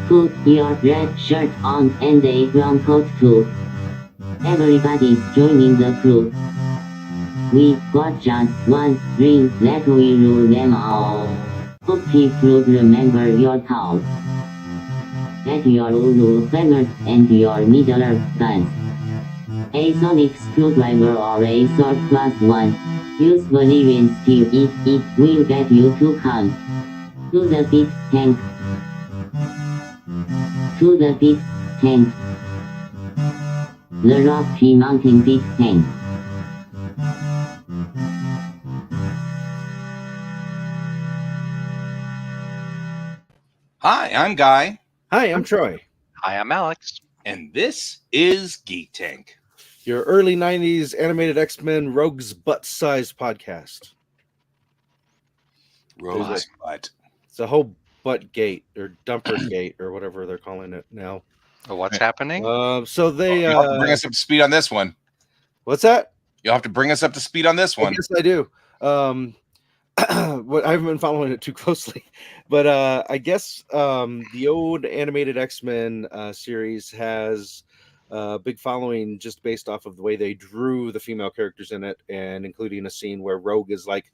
Put your red shirt on and a brown coat too. Everybody's joining the crew. We got just one ring that we rule them all. Hope you'd remember your towel. Get your Ulu feathers and your Needler guns. A sonic screwdriver or a sword +1. Use Valerian steel if it will get you to come. To the pit tank. To the pit tank. The Rocky Mountain pit tank. Hi, I'm Guy, Hi, I'm Troy. Hi, I'm Alex. and this is Geek Tank. Your early 90s animated X-Men Rogue's Butt-sized podcast. Rose butt. It's a whole butt gate or dumper gate or whatever they're calling it now. What's happening? So they... You'll have to bring us up to speed on this one. What's that? You'll have to bring us up to speed on this one. Yes, I do. What I haven't been following it too closely, but I guess the old animated X-Men series has a big following just based off of the way they drew the female characters in it, and including a scene where Rogue is like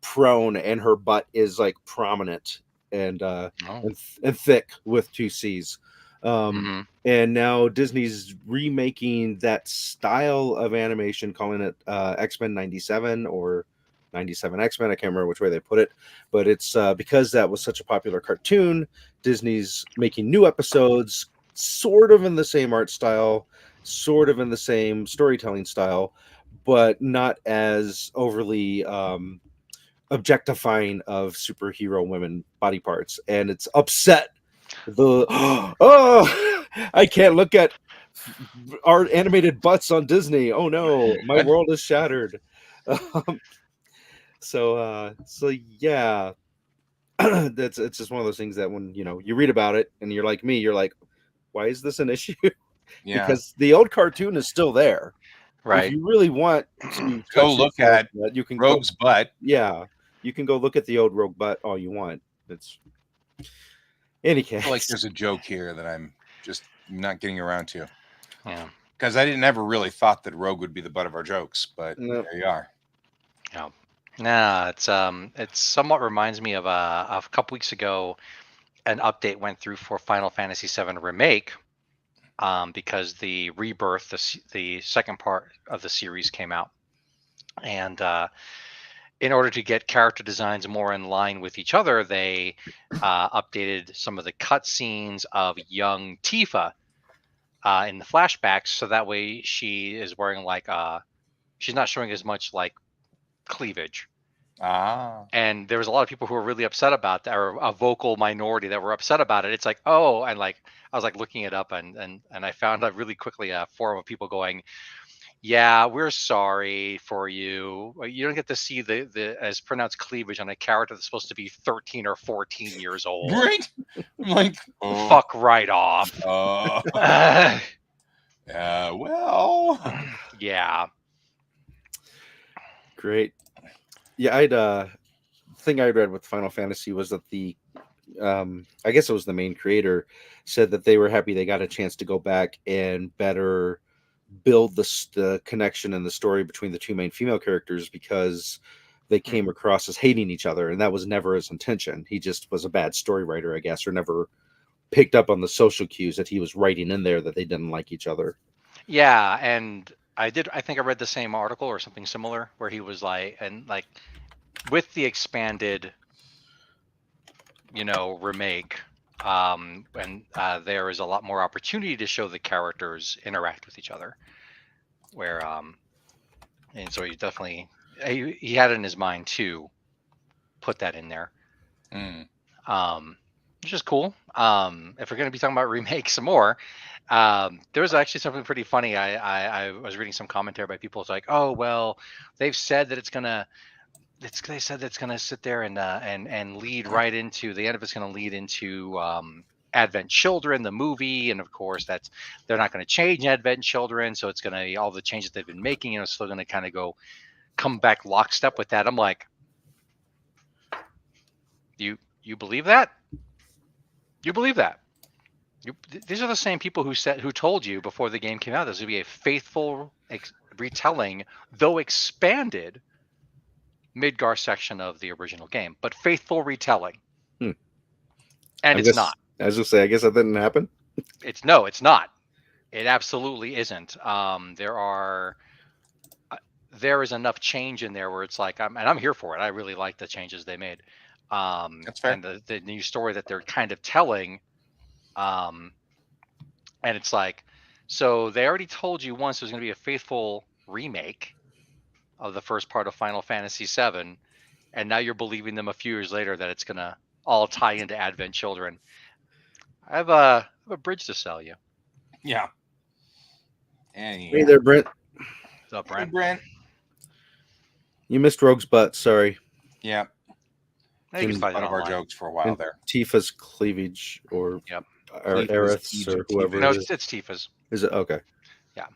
prone and her butt is like prominent and and thick with two C's. And now Disney's remaking that style of animation, calling it X-Men 97 or 97 X-Men. I can't remember which way they put it, but it's because that was such a popular cartoon. Disney's making new episodes, sort of in the same art style, sort of in the same storytelling style, but not as overly objectifying of superhero women body parts. And it's upset the I can't look at our animated butts on Disney. Oh no, my world is shattered. So yeah, it's just one of those things that when you read about it and you're like me, you're like, why is this an issue? Yeah. Because the old cartoon is still there. Right. If you really want to Go look at you can Rogue's butt. Yeah, you can go look at the old Rogue butt all you want. It's any I case. feel like there's a joke here that I'm just not getting around to. Yeah. Because I didn't ever really thought that Rogue would be the butt of our jokes, but Nope. there you are. Yeah. Nah, it's somewhat reminds me of a couple weeks ago, an update went through for Final Fantasy VII Remake, because the Rebirth, the second part of the series came out, and in order to get character designs more in line with each other, they updated some of the cutscenes of young Tifa in the flashbacks, so that way she is wearing like she's not showing as much like cleavage. And there was a lot of people who were really upset about that, or a vocal minority that were upset about it. It's like, oh, and like I was like looking it up, and I found out really quickly a forum of people going, yeah, we're sorry for you. You don't get to see the as pronounced cleavage on a character that's supposed to be 13 or 14 years old. Right? I'm like, fuck right off. Yeah, well. Yeah. Great. Yeah, I'd thing I read with Final Fantasy was that the I guess it was the main creator said that they were happy they got a chance to go back and better build the connection and the story between the two main female characters, because they came across as hating each other, and that was never his intention. He just was a bad story writer, I guess, or never picked up on the social cues that he was writing in there that they didn't like each other. Yeah, and I think I read the same article or something similar where he was like, and like with the expanded remake, and there is a lot more opportunity to show the characters interact with each other, where and so he definitely he had it in his mind to put that in there, which is cool. If we're going to be talking about remakes some more, there was actually something pretty funny. I was reading some commentary by people. It's like, oh well, they've said that they said that it's gonna sit there and lead right into the end of it's gonna lead into Advent Children, the movie, and of course they're not going to change Advent Children, so it's gonna all the changes they've been making, still gonna kind of come back lockstep with that. I'm like, you believe that? You believe that? These are the same people who told you before the game came out this would be a faithful retelling, though expanded, Midgar section of the original game, but faithful retelling. Hmm. And it's not. I was gonna say, I guess that didn't happen. It's not. It absolutely isn't. There is enough change in there where it's like, I'm here for it. I really like the changes they made. That's fair. And the new story that they're kind of telling. And it's like, so they already told you once there's going to be a faithful remake of the first part of Final Fantasy VII, and now you're believing them a few years later that it's going to all tie into Advent Children. I have a bridge to sell you. Yeah. Hey there, Brent. What's up, Brent? Hey, Brent. You missed Rogue's butt. Sorry. Yeah. Now you can find it One of our online. jokes for a while there. Tifa's cleavage, or Yep. Aerith's, or whoever. No, it is. it's Tifa's. Is it okay? Yeah.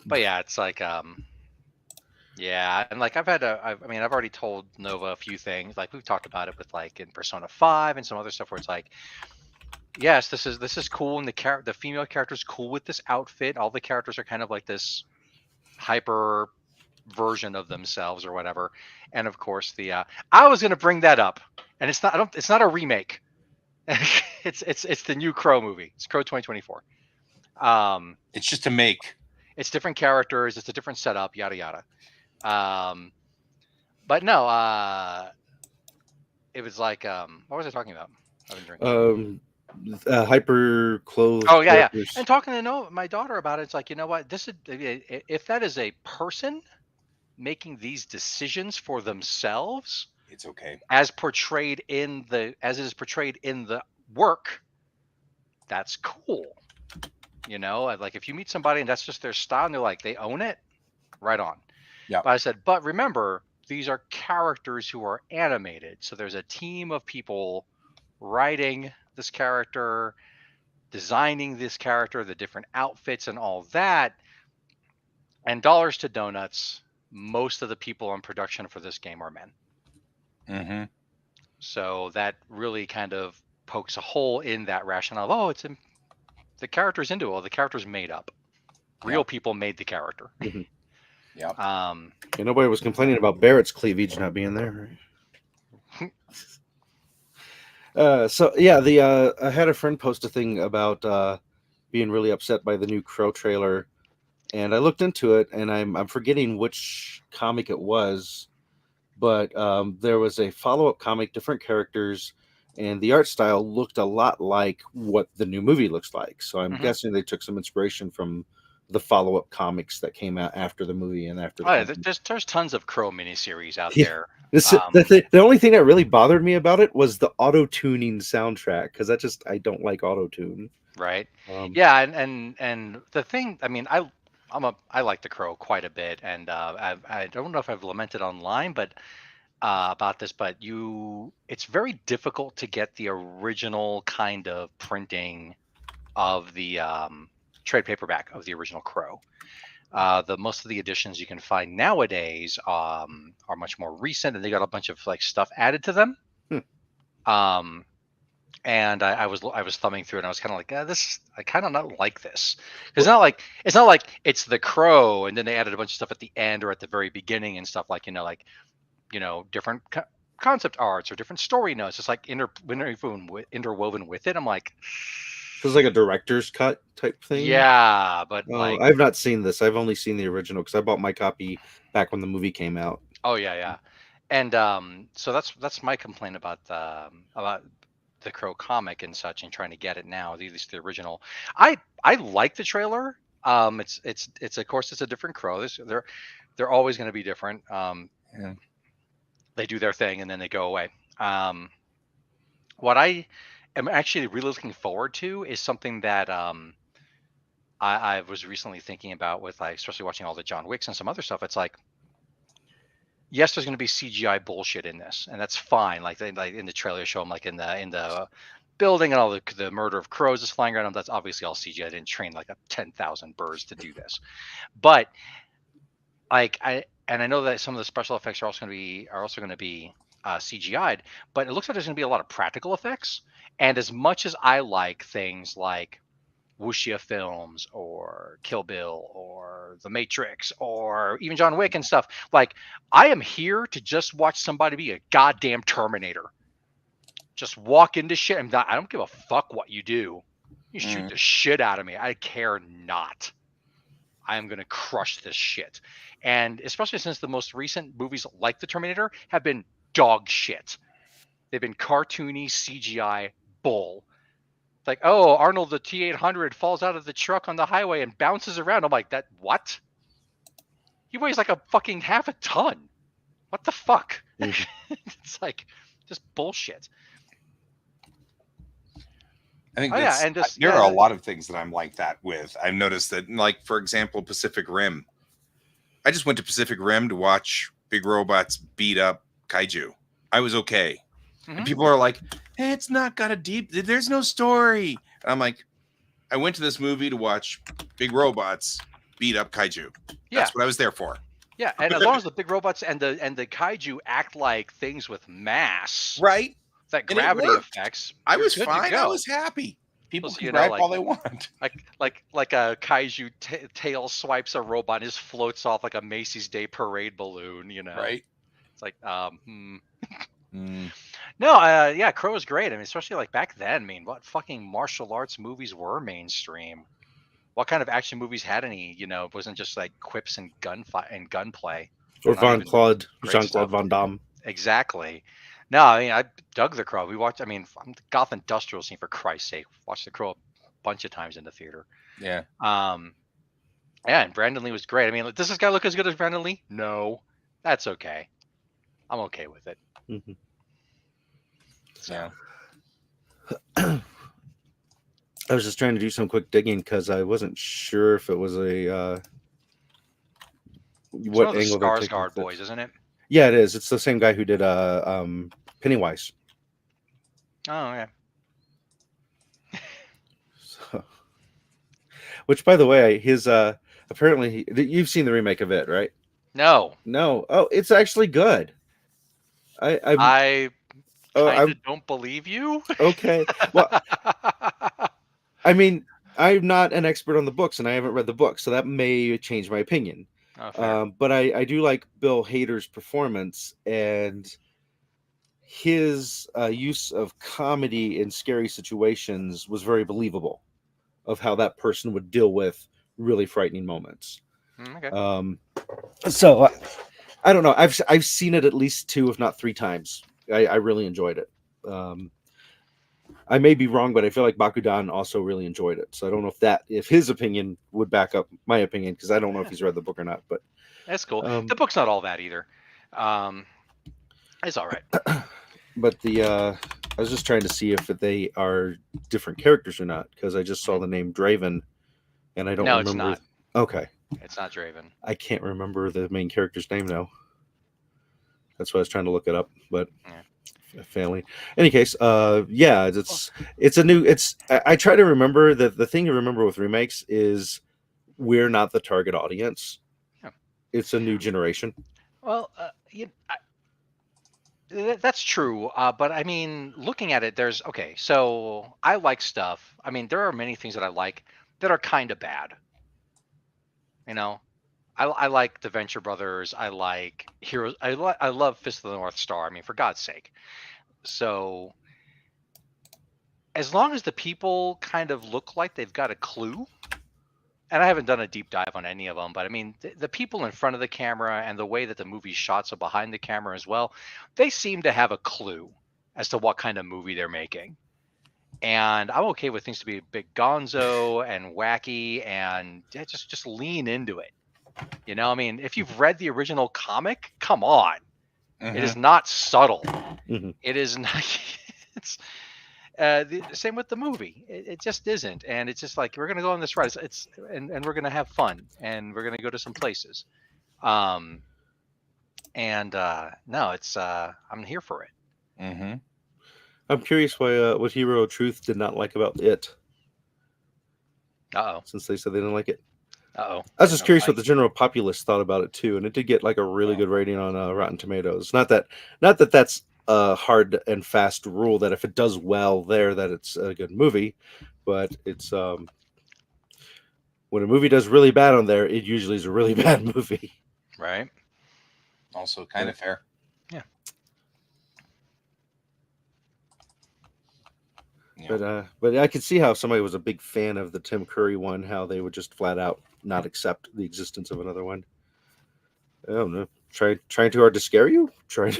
But yeah, it's like yeah, and like I've already told Nova a few things. Like we've talked about it with like in Persona 5 and some other stuff where it's like, yes, this is cool, and the female character's cool with this outfit. All the characters are kind of like this hyper version of themselves or whatever. And of course I was gonna bring that up, and it's not a remake. it's the new Crow movie. It's Crow 2024. It's just a make. It's different characters. It's a different setup. Yada yada. But no. It was like what was I talking about? I've been drinking. Hyper clothes. Oh yeah, characters. And talking to my daughter about it, it's like, you know what? If that is a person making these decisions for themselves, It's okay. as it is portrayed in the work, that's cool. You know, like if you meet somebody and that's just their style and they're like, they own it, right on. Yeah. But I said, but remember, these are characters who are animated. So there's a team of people writing this character, designing this character, the different outfits and all that. And dollars to donuts, most of the people in production for this game are men. Mm-hmm. So that really kind of pokes a hole in that rationale. Oh, the character's into it. Well, the character's made up. Real people made the character. Mhm. Yeah. And nobody was complaining about Barrett's cleavage not being there. So yeah, I had a friend post a thing about being really upset by the new Crow trailer, and I looked into it, and I'm forgetting which comic it was, but there was a follow-up comic, different characters, and the art style looked a lot like what the new movie looks like. So I'm guessing they took some inspiration from the follow-up comics that came out after the movie and after. There's tons of Crow miniseries out there. The only thing that really bothered me about it was the auto-tuning soundtrack, because I don't like auto-tune. Right. Yeah, and the thing, I mean, I like the Crow quite a bit, and I don't know if I've lamented online, but about this, but it's very difficult to get the original kind of printing of the trade paperback of the original Crow. Most of the editions you can find nowadays are much more recent, and they got a bunch of like stuff added to them. And I was thumbing through it, and I was kind of like, I kind of not like this. It's not like it's the Crow, and then they added a bunch of stuff at the end or at the very beginning and stuff like different concept arts or different story notes. It's like interwoven with it. I'm like, feels like a director's cut type thing. Yeah, but I've not seen this. I've only seen the original because I bought my copy back when the movie came out. Oh yeah. And so that's my complaint about the Crow comic and such, and trying to get it now, at least the original. I like the trailer. It's of course it's a different Crow. They're always going to be different. They do their thing and then they go away. What I am actually really looking forward to is something that I was recently thinking about with, like, especially watching all the John Wicks and some other stuff. It's like, yes, there's going to be CGI bullshit in this, and that's fine. Like in the trailer show them like in the building and all the murder of crows is flying around them. That's obviously all CGI. I didn't train like 10,000 birds to do this, but like I know that some of the special effects are also going to be CGI'd, but it looks like there's going to be a lot of practical effects. And as much as I like things like wuxia films or Kill Bill or The Matrix or even John Wick and stuff, like I am here to just watch somebody be a goddamn Terminator. Just walk into shit. I don't give a fuck what you do. You shoot the shit out of me. I care not. I am going to crush this shit. And especially since the most recent movies like The Terminator have been dog shit. They've been cartoony CGI bull. Like, oh, Arnold the T-800 falls out of the truck on the highway and bounces around. I'm like, that what? He weighs like a fucking half a ton. What the fuck? It's like just bullshit. I think there are a lot of things that I'm like that with. I've noticed that, like, for example, Pacific Rim. I just went to Pacific Rim to watch big robots beat up kaiju. I was okay. And people are like, hey, it's not got a deep, there's no story. And I'm like, I went to this movie to watch big robots beat up kaiju. Yeah. That's what I was there for. Yeah, and as long as the big robots and the kaiju act like things with mass, right? That gravity effects. I was fine. I was happy. People can gripe all they want. Like a kaiju tail swipes a robot and just floats off like a Macy's Day Parade balloon. You know, right? It's like No, yeah, Crow is great. I mean, especially like back then. I mean, what fucking martial arts movies were mainstream? What kind of action movies had any? You know, it wasn't just like quips and gunplay. Or Jean-Claude Van Damme. Exactly. No, I mean, I dug The Crow. We watched. I mean, the Goth Industrial Scene, for Christ's sake. Watched The Crow a bunch of times in the theater. Yeah. Yeah, and Brandon Lee was great. I mean, does this guy look as good as Brandon Lee? No, that's okay. I'm okay with it. Mm-hmm. So. I was just trying to do some quick digging because I wasn't sure if it was a what angle. Skarsgård boys, isn't it? Yeah, it is. It's the same guy who did Pennywise. Oh yeah. So, which, by the way, his apparently you've seen the remake of it, right? No. Oh, it's actually good. I don't believe you. Okay. Well, I mean, I'm not an expert on the books, and I haven't read the book, so that may change my opinion. But I do like Bill Hader's performance, and his use of comedy in scary situations was very believable, of how that person would deal with really frightening moments. Okay. So I don't know. I've seen it at least 2, if not 3 times. I really enjoyed it. I may be wrong, but I feel like Bakudan also really enjoyed it. So I don't know if his opinion would back up my opinion, because I don't know if he's read the book or not. But that's cool. The book's not all that either. It's all right. But I was just trying to see if they are different characters or not, because I just saw the name Draven, and I don't remember. No, it's not. Okay. It's not Draven. I can't remember the main character's name now. That's why I was trying to look it up, but family. Any case, yeah, it's a new. I try to remember that the thing to remember with remakes is we're not the target audience. Yeah. It's a new generation. Well, that's true. But I mean, looking at it, so I like stuff. I mean, there are many things that I like that are kind of bad. You know, I like the Venture Brothers. I like Heroes. I love Fist of the North Star. I mean, for God's sake. So as long as the people kind of look like they've got a clue, and I haven't done a deep dive on any of them, but I mean, the people in front of the camera and the way that the movie shots are behind the camera as well, they seem to have a clue as to what kind of movie they're making. And I'm okay with things to be a bit gonzo and wacky and just lean into it. You know, I mean, if you've read the original comic, come on. Mm-hmm. It is not subtle. Mm-hmm. It is not. It's the same with the movie. It just isn't. And it's just like, we're going to go on this ride. And we're going to have fun. And we're going to go to some places. No, it's I'm here for it. Mm-hmm. I'm curious what Hero of Truth did not like about it. Since they said they didn't like it. I was just curious what the general populace thought about it too, and it did get like a really good rating on Rotten Tomatoes. Not that that's a hard and fast rule that if it does well there, that it's a good movie. But it's when a movie does really bad on there, it usually is a really bad movie. Right. Also kind of fair. Yeah. But I could see how if somebody was a big fan of the Tim Curry one, how they would just flat out not accept the existence of another one. I don't know. Trying too hard to scare you? Trying.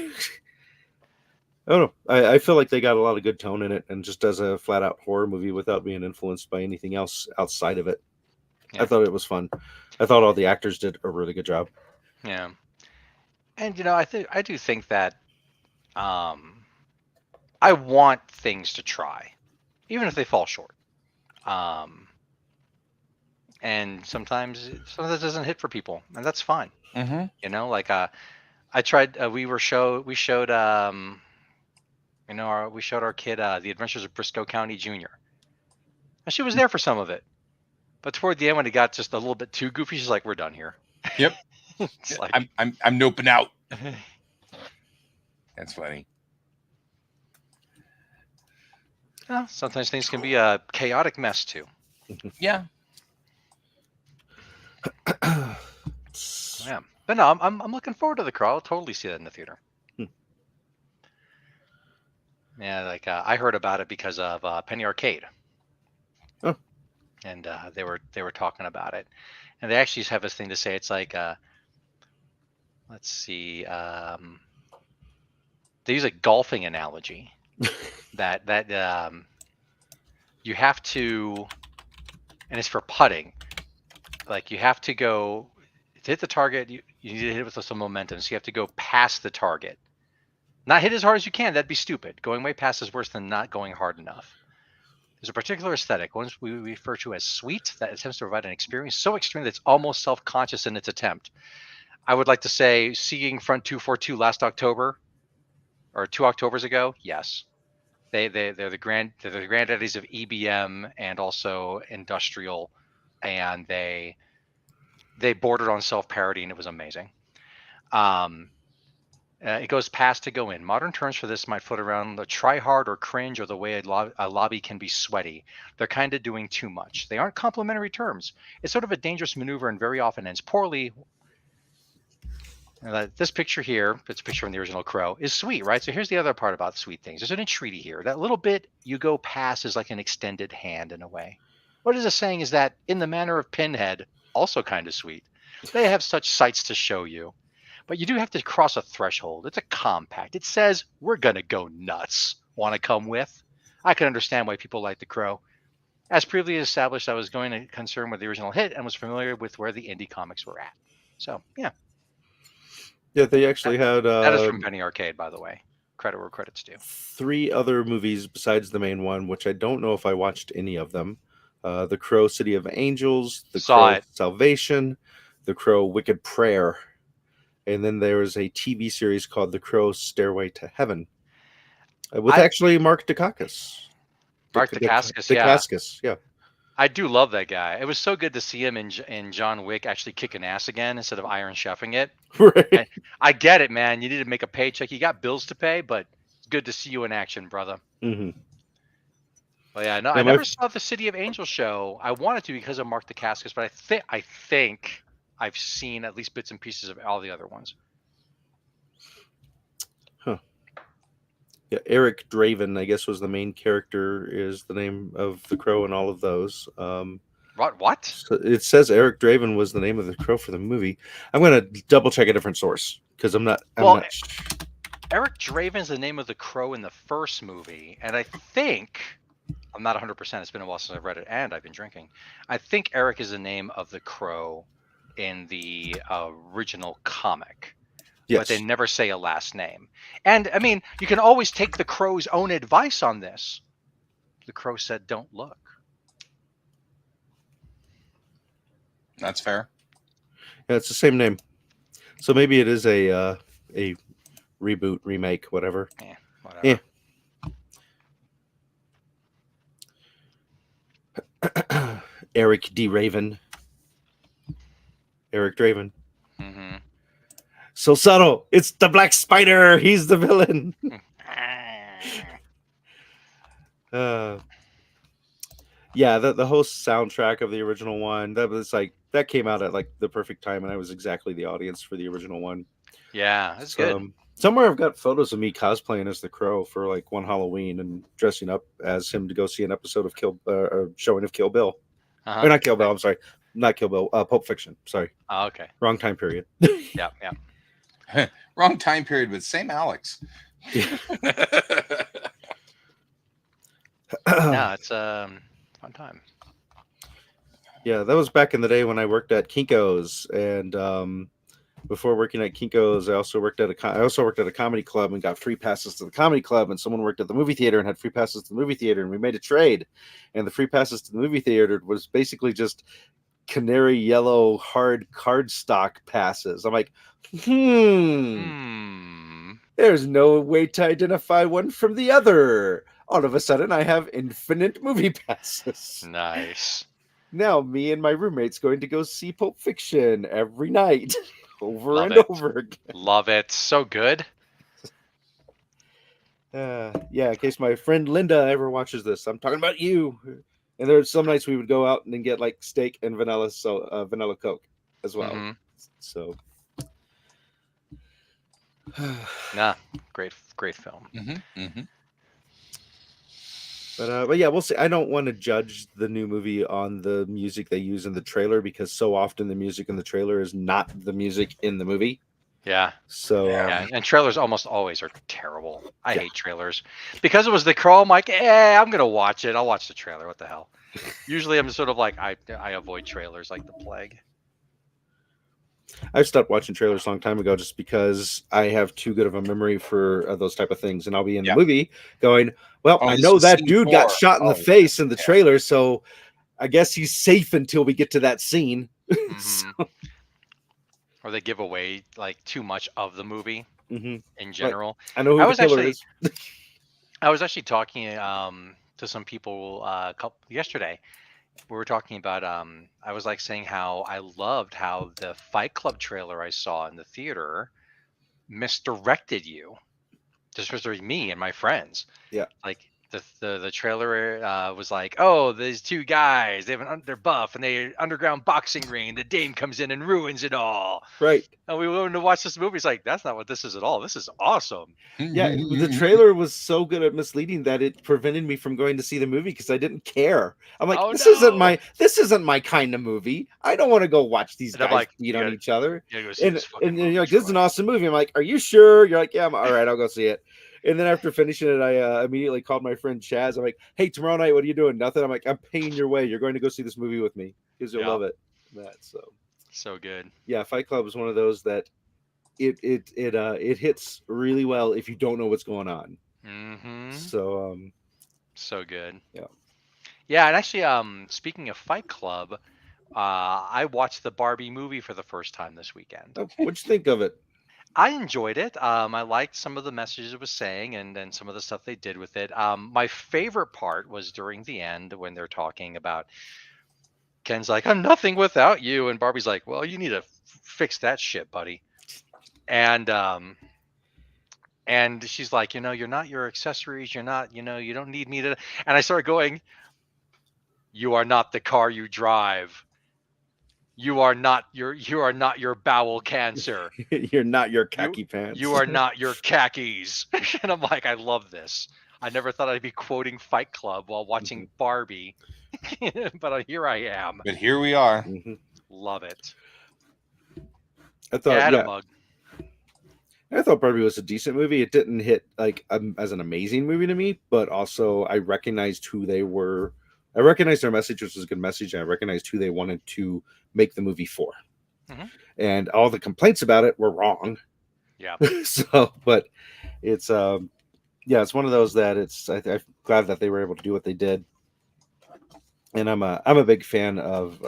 I don't know. I feel like they got a lot of good tone in it, and just as a flat out horror movie without being influenced by anything else outside of it. Yeah. I thought it was fun. I thought all the actors did a really good job. Yeah. And I do think that I want things to try, even if they fall short. And sometimes it doesn't hit for people, and that's fine. Mm-hmm. Like I tried. We showed we showed our kid The Adventures of Briscoe County Jr. And she was there for some of it, but toward the end when it got just a little bit too goofy, she's like, "We're done here." Yep. It's like, I'm noping out. That's funny. yeah, sometimes things can be a chaotic mess too. Yeah. Yeah, but no, I'm looking forward to The Crow. I'll totally see that in the theater. Yeah, like I heard about it because of Penny Arcade. Oh. And they were talking about it, and they actually have this thing to say. It's like, let's see, they use a golfing analogy that you have to, and it's for putting. Like you have to go to hit the target. You need to hit it with some momentum, so you have to go past the target. Not hit as hard as you can. That'd be stupid. Going way past is worse than not going hard enough. There's a particular aesthetic, one we refer to as sweet, that attempts to provide an experience so extreme that it's almost self-conscious in its attempt. I would like to say seeing Front 242 last October, or 2 Octobers ago, yes. They're the granddaddies of EBM and also industrial, and they bordered on self-parody, and it was amazing. It goes past to go in. Modern terms for this might float around the try hard or cringe, or the way a lobby can be sweaty. They're kind of doing too much. They aren't complimentary terms. It's sort of a dangerous maneuver and very often ends poorly. This picture here, it's a picture from the original Crow, is sweet, right? So here's the other part about sweet things. There's an entreaty here. That little bit you go past is like an extended hand in a way. What it is saying is that in the manner of Pinhead, also kind of sweet, they have such sights to show you. But you do have to cross a threshold. It's a compact. It says, we're going to go nuts. Want to come with? I can understand why people like The Crow. As previously established, I was going to concern with the original hit and was familiar with where the indie comics were at. So, yeah. Yeah, they actually had... that is from Penny Arcade, by the way. Credit where credit's due. 3 other movies besides the main one, which I don't know if I watched any of them. The Crow City of Angels, The Crow Salvation, The Crow Wicked Prayer. And then there was a TV series called The Crow Stairway to Heaven with actually Mark Dacascos. Mark Dacascos, yeah. Dacascos, yeah. I do love that guy. It was so good to see him in John Wick actually kicking ass again instead of Iron Chefing it. Right. I get it, man. You need to make a paycheck. You got bills to pay, but it's good to see you in action, brother. Mm-hmm. Well, yeah, no, I never saw the City of Angels show. I wanted to because of Mark Dacascos, but I think I've seen at least bits and pieces of all the other ones. Huh. Yeah, Eric Draven, I guess, was the main character, is the name of the Crow in all of those. What? So it says Eric Draven was the name of the Crow for the movie. I'm going to double check a different source because I'm not. Eric Draven's the name of the Crow in the first movie, and I think, I'm not 100%. It's been a while since I've read it, and I've been drinking. I think Eric is the name of the Crow in the original comic. Yes. But they never say a last name. And I mean, you can always take the Crow's own advice on this. The Crow said, "Don't look." That's fair. Yeah, it's the same name. So maybe it is a reboot, remake, whatever. Yeah, whatever. Yeah. Eric D. Raven. Eric Draven. Mm-hmm. So subtle. It's the Black Spider. He's the villain. Yeah, the whole soundtrack of the original one, that came out at like the perfect time, and I was exactly the audience for the original one. Yeah, that's So, good. somewhere I've got photos of me cosplaying as the Crow for like one Halloween and dressing up as him to go see an episode of showing of Kill Bill. Uh-huh. Or not Kill Bill, I'm sorry. Not Kill Bill, Pulp Fiction. Sorry. Oh, okay. Wrong time period. Yeah, yeah. Wrong time period, but same Alex. No, it's fun time. Yeah, that was back in the day when I worked at Kinko's, and before working at Kinko's, I also worked at a comedy club and got free passes to the comedy club. And someone worked at the movie theater and had free passes to the movie theater, and we made a trade. And the free passes to the movie theater was basically just canary yellow hard cardstock passes. I'm like, there's no way to identify one from the other. All of a sudden, I have infinite movie passes. Nice. Now, me and my roommate's going to go see Pulp Fiction every night, over Love and it. over again. Love it. So good. Yeah, in case my friend Linda ever watches this, I'm talking about you. And there's some nights we would go out and then get like steak and vanilla Coke as well. Mhm. So, Nah, great film. but yeah, we'll see. I don't want to judge the new movie on the music they use in the trailer, because so often the music in the trailer is not the music in the movie. Yeah. So Yeah, and trailers almost always are terrible. I hate trailers. Because it was the Crow, I'm like, I'm gonna watch it. I'll watch the trailer. What the hell? Usually I'm sort of like I avoid trailers like the plague. I've stopped watching trailers a long time ago just because I have too good of a memory for those type of things, and I'll be in the movie going, well, I know that dude got shot in the face in the trailer, so I guess he's safe until we get to that scene. So, or they give away like too much of the movie in general. I know who the killer is. I was actually talking to some people yesterday. We were talking about I was like saying how I loved how the Fight Club trailer I saw in the theater misdirected you. Just for me and my friends. Yeah. Like the trailer was like, oh, these two guys, they're buff and they underground boxing ring. The Dame comes in and ruins it all. Right. And we went to watch this movie. It's like, that's not what this is at all. This is awesome. Yeah, the trailer was so good at misleading that it prevented me from going to see the movie because I didn't care. I'm like, this isn't my kind of movie. I don't want to go watch these guys beat on each other. And you're like, this is an awesome movie. I'm like, are you sure? You're like, yeah, I'm all right. I'll go see it. And then after finishing it, I immediately called my friend Chaz. I'm like, hey, tomorrow night, what are you doing? Nothing. I'm like, I'm paying your way. You're going to go see this movie with me because you'll love it. So good. Yeah, Fight Club is one of those that it hits really well if you don't know what's going on. So so good. Yeah, and actually, speaking of Fight Club, I watched the Barbie movie for the first time this weekend. What'd you think of it? I enjoyed it. I liked some of the messages it was saying and some of the stuff they did with it. My favorite part was during the end when they're talking about Ken's like, I'm nothing without you. And Barbie's like, well, you need to fix that shit, buddy. And she's like, you're not your accessories. You're not, you don't need me to. And I started going, you are not the car you drive. You are not your bowel cancer. You're not your khaki pants. You are not your khakis. And I'm like, I love this. I never thought I'd be quoting Fight Club while watching Barbie. But here I am. But here we are. Love it. I thought, a mug. I thought Barbie was a decent movie. It didn't hit like as an amazing movie to me, but also I recognized who they were. I recognized their message, which was a good message, and I recognized who they wanted to make the movie for. And all the complaints about it were wrong. Yeah. But it's it's one of those that I'm glad that they were able to do what they did. And I'm a big fan of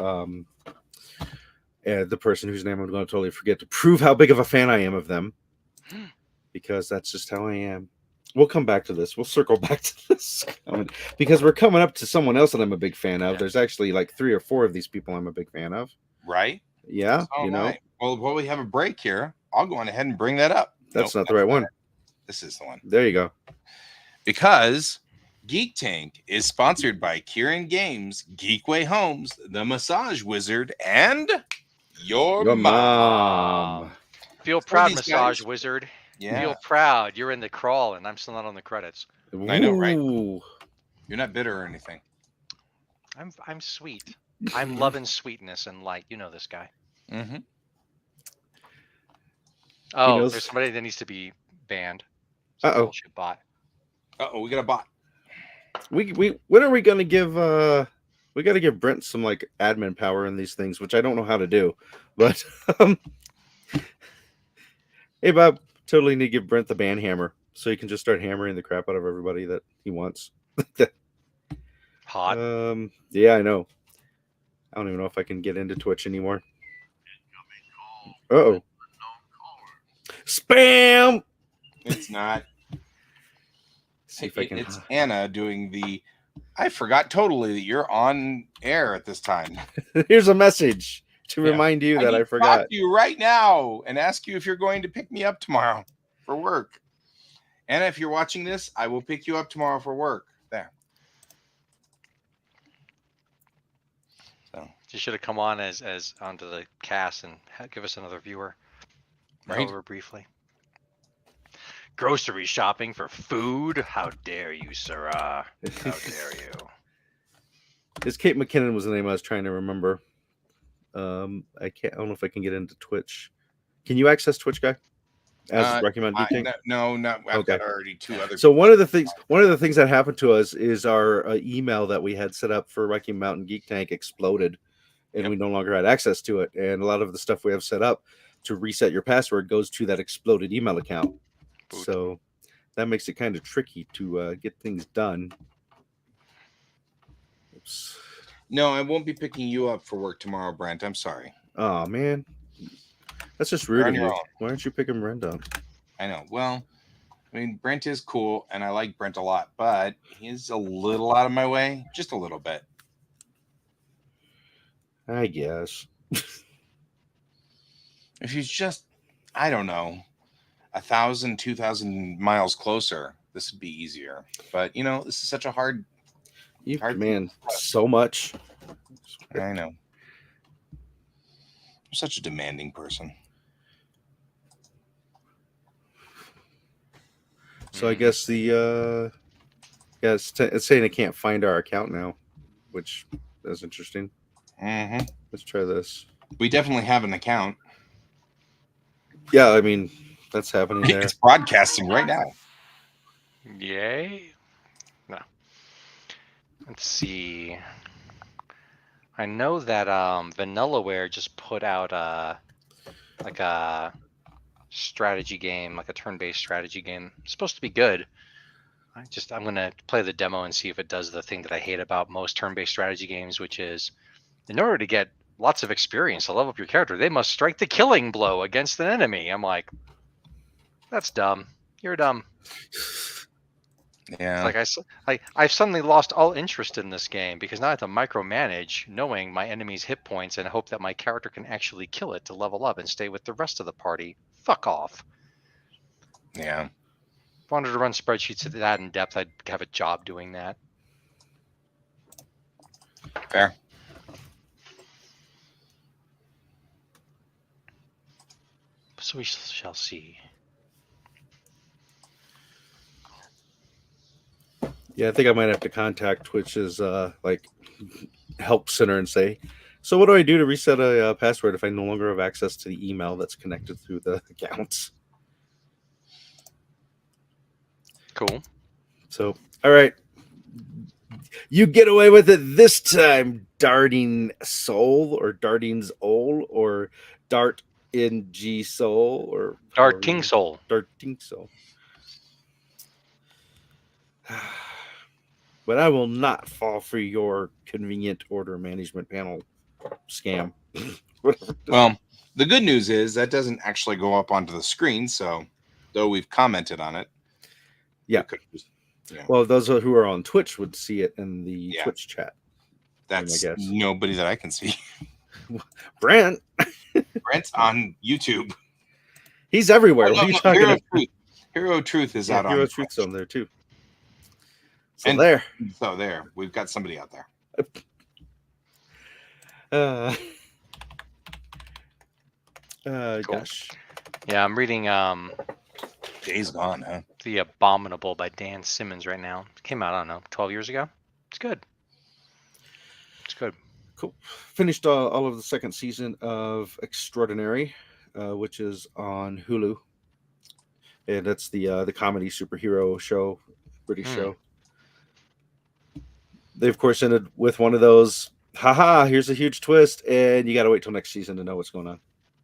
the person whose name I'm going to totally forget, to prove how big of a fan I am of them, because that's just how I am. We'll come back to this. We'll circle back to this because we're coming up to someone else that I'm a big fan of. There's actually like 3 or 4 of these people I'm a big fan of. Right? Yeah. Right. Well, while we have a break here, I'll go on ahead and bring that up. That's not the right one. This is the one. There you go. Because Geek Tank is sponsored by Kieran Games, Geekway Homes, The Massage Wizard, and your mom. Feel One of proud, these Massage guys- Wizard. Yeah, Feel proud. You're in the crawl, and I'm still not on the credits. I know, right? Ooh. You're not bitter or anything. I'm sweet. I'm loving sweetness and light. You know this guy. Mm-hmm. Oh, knows- there's somebody that needs to be banned. Uh-oh. Bullshit bot. We got a bot. We when are we gonna give we gotta give Brent some like admin power in these things, which I don't know how to do. But hey Bob, totally need to give Brent the ban hammer so he can just start hammering the crap out of everybody that he wants. Hot. Yeah, I know. I don't even know if I can get into Twitch anymore. Uh-oh. Spam! It's not. See if I can. It's Anna doing the. I forgot totally that you're on air at this time. Here's a message to Yeah. remind you that need I to forgot. talk to you right now and ask you if you're going to pick me up tomorrow for work. Anna, if you're watching this, I will pick you up tomorrow for work. There. So You should have come on as onto the cast and give us another viewer. Right. Over briefly. Grocery shopping for food? How dare you, Sarah? How dare you? It's Kate McKinnon was the name I was trying to remember. I can't. I don't know if I can get into Twitch. Can you access Twitch, guy? As Rocky Mountain Geek Tank? No, I've Okay. got already two other. So one of the things that happened to us is our email that we had set up for Rocky Mountain Geek Tank exploded, and we no longer had access to it. And a lot of the stuff we have set up to reset your password goes to that exploded email account. Boot. So that makes it kind of tricky to get things done. Oops. No, I won't be picking you up for work tomorrow, Brent. I'm sorry. Oh man, that's just You're rude on of your you. own. Why aren't you picking Brent up? I know. Well, I mean, Brent is cool, and I like Brent a lot, but he's a little out of my way, just a little bit. I guess. If he's just, I don't know, 1,000, 2,000 miles closer, this would be easier. But you know, this is such a hard. You Hard- demand so much. I know. I'm such a demanding person. So I guess the yeah, it's saying it can't find our account now, which is interesting. Mm-hmm. Let's try this. We definitely have an account. Yeah, I mean that's happening there. It's broadcasting right now. Yay? No. Let's see. I know that Vanillaware just put out like a strategy game, like a turn-based strategy game. It's supposed to be good. I'm gonna play the demo and see if it does the thing that I hate about most turn-based strategy games, which is in order to get lots of experience to level up your character, they must strike the killing blow against an enemy. I'm like, that's dumb. You're dumb. Yeah. Like I've suddenly lost all interest in this game because now I have to micromanage knowing my enemy's hit points and hope that my character can actually kill it to level up and stay with the rest of the party. Fuck off. Yeah. If I wanted to run spreadsheets that in depth, I'd have a job doing that. Fair. So we shall see. Yeah, I think I might have to contact Twitch's like help center and say, so what do I do to reset a password if I no longer have access to the email that's connected through the accounts? Cool. So, all right. You get away with it this time, Darting Soul or Darting's Ol or Dart in G Soul or Darting Soul. Darting Soul. But I will not fall for your convenient order management panel scam. Well, the good news is that doesn't actually go up onto the screen. So, though we've commented on it, Yeah. we could just, you know, Well, those who are on Twitch would see it in the Yeah. Twitch chat. that's guess. nobody that I can see. Brent, Brent's on YouTube. he's everywhere. Oh, What are you no, talking Hero about? Truth. Hero Truth is out Hero on Truth's Twitch. on there too. So there. So there, we've got somebody out there. Cool. Gosh. Yeah, I'm reading Days Gone, huh? The Abominable by Dan Simmons right now. It came out, I don't know, 12 years ago. It's good. It's good. Cool. Finished all of the second season of Extraordinary, which is on Hulu, and that's the comedy superhero show, British show. They of course ended with one of those, haha, here's a huge twist, and you got to wait till next season to know what's going on.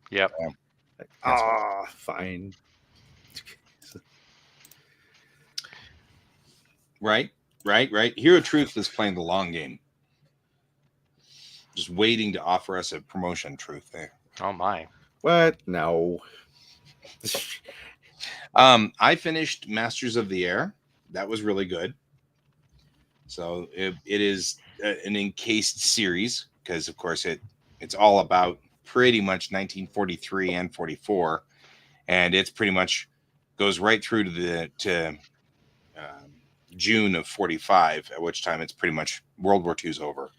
Yep. Fine. Right. Hero Truth is playing the long game. Just waiting to offer us a promotion, Truth, there. Oh my. What? No. I finished Masters of the Air. That was really good. So it is an encased series because, of course, it's all about pretty much 1943 and 44, and it's pretty much goes right through to June of 45, at which time it's pretty much World War II's over.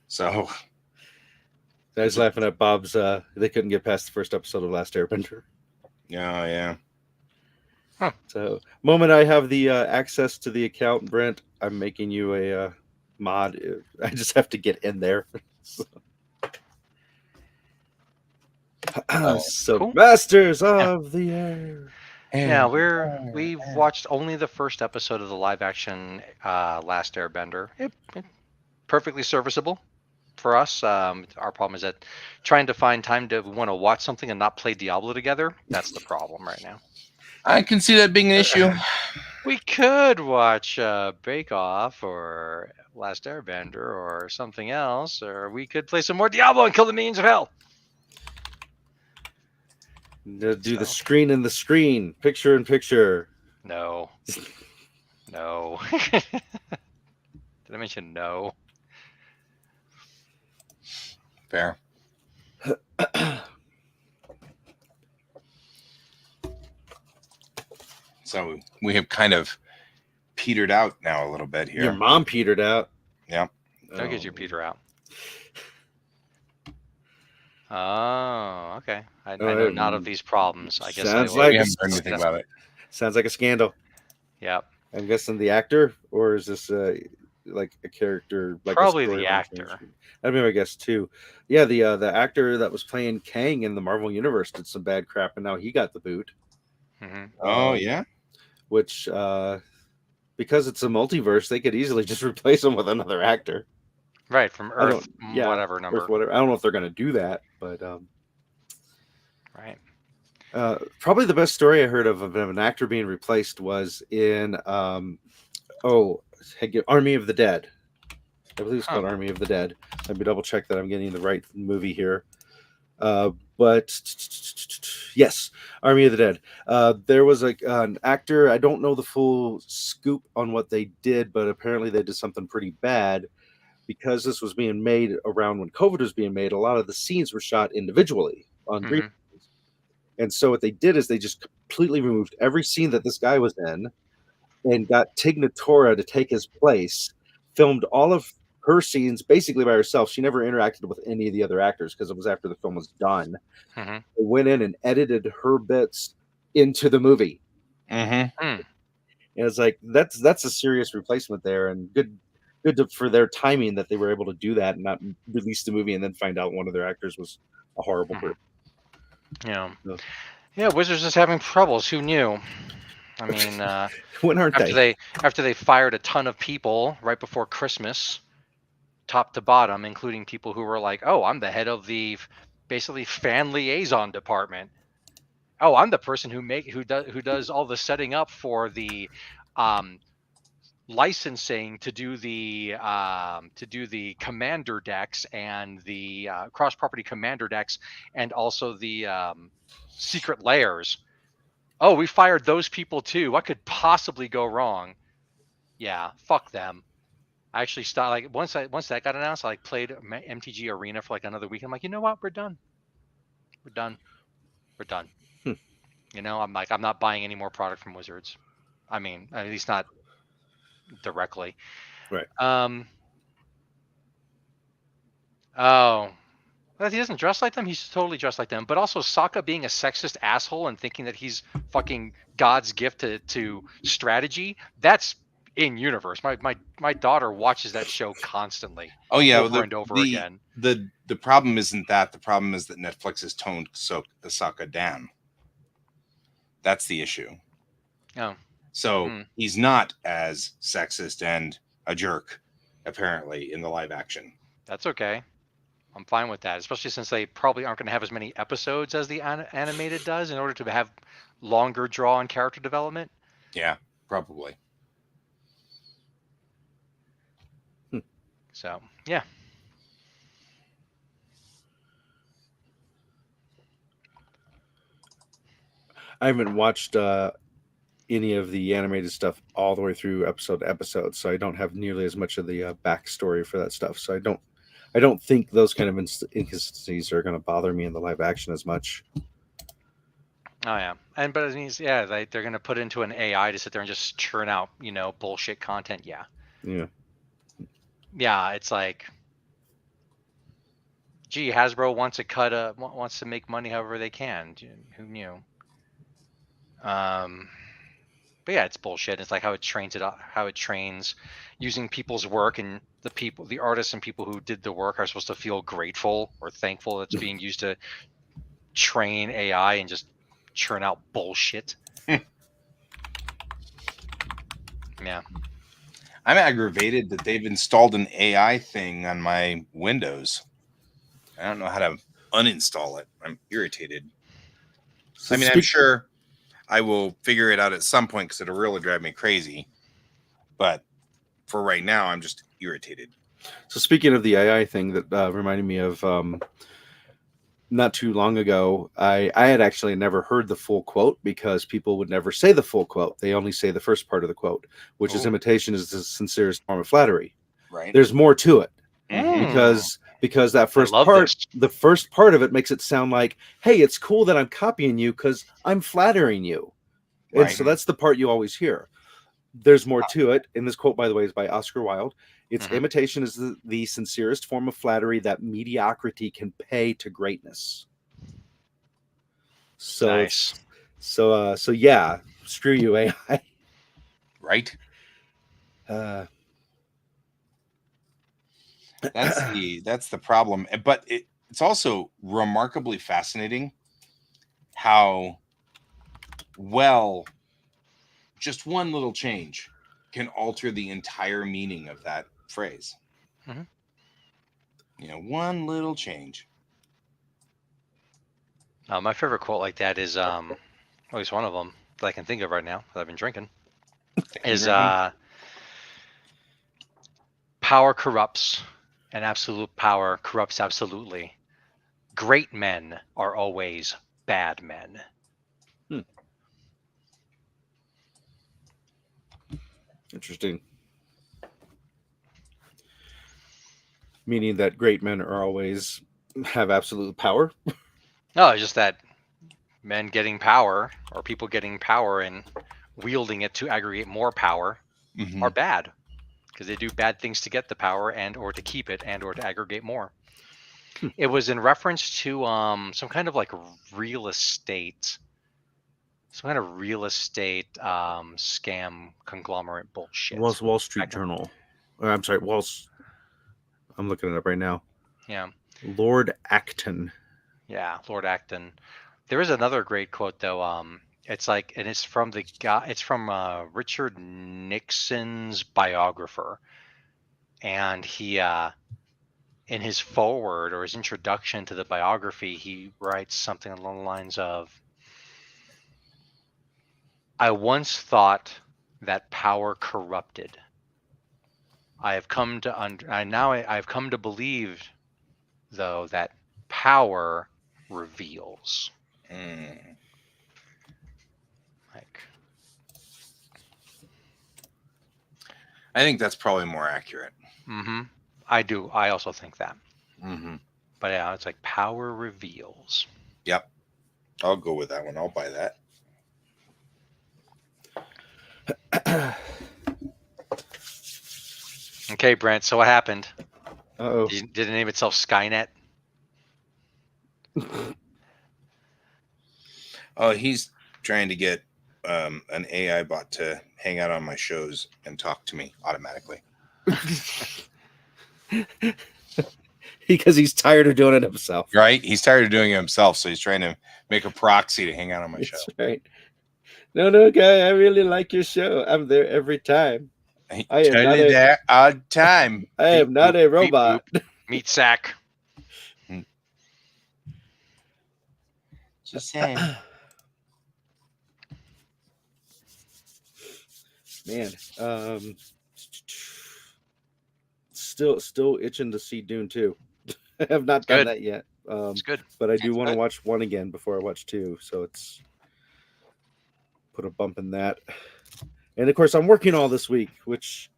So I was laughing at Bob's. They couldn't get past the first episode of Last Airbender. yeah. Huh. So, moment I have the access to the account, Brent, I'm making you a mod. I just have to get in there. So, cool. Masters of the Air. Yeah, we've watched only the first episode of the live action Last Airbender. It perfectly serviceable for us. Our problem is that trying to find time to want to watch something and not play Diablo together. That's the problem right now. I can see that being an issue. We could watch Bake Off or Last Airbender or something else, or we could play some more Diablo and kill the minions of hell. Do the screen in the screen, picture in picture. No. No. Did I mention no? Fair. So we have kind of petered out now a little bit here. Your mom petered out. Yeah. Don't get your Peter out. Oh, okay. I know not of these problems. I guess sounds I like we haven't heard anything about it. Sounds like a scandal. Yep. I'm guessing the actor, or is this like a character? Like Probably a the actor. That'd be my guess too. Yeah, the actor that was playing Kang in the Marvel Universe did some bad crap, and now he got the boot. Mm-hmm. Oh yeah. Which, because it's a multiverse, they could easily just replace him with another actor. Right, from Earth, whatever number. Earth, whatever. I don't know if they're going to do that, but right. Probably the best story I heard of an actor being replaced was in Army of the Dead. I believe it's called Army of the Dead. Let me double check that I'm getting the right movie here. But yes, Army of the Dead. There was an actor. I don't know the full scoop on what they did, but apparently they did something pretty bad because this was being made around when COVID was being made. A lot of the scenes were shot individually on green screens. And so what they did is they just completely removed every scene that this guy was in and got Tig Notara to take his place, filmed all of her scenes basically by herself. She never interacted with any of the other actors because it was after the film was done. They went in and edited her bits into the movie. And it's like that's a serious replacement there, and good for their timing that they were able to do that and not release the movie and then find out one of their actors was a horrible person. Yeah. Yeah, Wizards is having troubles. Who knew? I mean, when aren't after they fired a ton of people right before Christmas, top to bottom, including people who were like, "Oh, I'm the head of the basically fan liaison department. Oh, I'm the person who does all the setting up for the licensing to do the commander decks and the cross property commander decks and also the secret layers. Oh, we fired those people too. What could possibly go wrong? Yeah, fuck them. I actually stopped. Once that got announced, I played MTG Arena for another week. I'm like, you know what? We're done. You know, I'm not buying any more product from Wizards. I mean, at least not directly. Right. Oh, well, he doesn't dress like them. He's totally dressed like them. But also Sokka being a sexist asshole and thinking that he's fucking God's gift to strategy. That's in universe. My daughter watches that show constantly. Oh yeah, over and over again. The problem isn't that. The problem is that Netflix has toned Sokka down. That's the issue. Oh. So he's not as sexist and a jerk, apparently, in the live action. That's okay. I'm fine with that, especially since they probably aren't going to have as many episodes as the animated does in order to have longer draw and character development. Yeah, probably. So, yeah. I haven't watched any of the animated stuff all the way through episode to episode, so I don't have nearly as much of the backstory for that stuff. So I don't think those kind of inconsistencies are going to bother me in the live action as much. Oh yeah, but it means they're going to put into an AI to sit there and just churn out bullshit content. Yeah. It's like, gee, Hasbro wants to make money however they can. Who knew? But yeah, it's bullshit. It's like how it trains using people's work, and the artists and people who did the work are supposed to feel grateful or thankful it's being used to train AI and just churn out bullshit. Yeah. I'm aggravated that they've installed an AI thing on my Windows. I don't know how to uninstall it. I'm irritated. I'm sure I will figure it out at some point because it'll really drive me crazy. But for right now, I'm just irritated. So speaking of the AI thing, that reminded me of not too long ago, I had actually never heard the full quote because people would never say the full quote. They only say the first part of the quote, which is imitation is the sincerest form of flattery. Right. There's more to it Mm-hmm. because that first part, the first part of it makes it sound like, hey, it's cool that I'm copying you because I'm flattering you. And Right. so that's the part you always hear. There's more to it. And this quote, by the way, is by Oscar Wilde. It's imitation is the sincerest form of flattery that mediocrity can pay to greatness. So nice. So yeah, screw you, AI. Right. That's the problem. But it's also remarkably fascinating how well just one little change can alter the entire meaning of that phrase. One little change. My favorite quote like that is at least one of them that I can think of right now that I've been drinking is power corrupts, and absolute power corrupts absolutely. Great men are always bad men. Interesting. Meaning that great men are always have absolute power? No, it's just that men getting power or people getting power and wielding it to aggregate more power are bad because they do bad things to get the power and or to keep it and or to aggregate more. It was in reference to some kind of like real estate scam conglomerate bullshit. Wall Street Journal. I'm sorry, I'm looking it up right now. Yeah. Lord Acton. Yeah, Lord Acton. There is another great quote though. It's like, and it's from the guy. It's from Richard Nixon's biographer, and he, in his foreword or his introduction to the biography, he writes something along the lines of, "I once thought that power corrupted. I've come to believe, though, that power reveals." I think that's probably more accurate. I do. I also think that. But yeah, it's like power reveals. Yep. I'll go with that one. I'll buy that. Okay, Brent. So what happened? Uh-oh. Did it name itself Skynet? Oh, he's trying to get an AI bot to hang out on my shows and talk to me automatically. Because he's tired of doing it himself. Right? He's tired of doing it himself, so he's trying to make a proxy to hang out on my show. That's right. No, guy, I really like your show. I'm there every time. I am not a- there on time. I am not a robot. Meat sack. Just saying. Man, still itching to see Dune 2. I have not done Good. that yet. It's good. But I do It's want to good. watch 1 again before I watch 2, so it's put a bump in that. And of course, I'm working all this week, which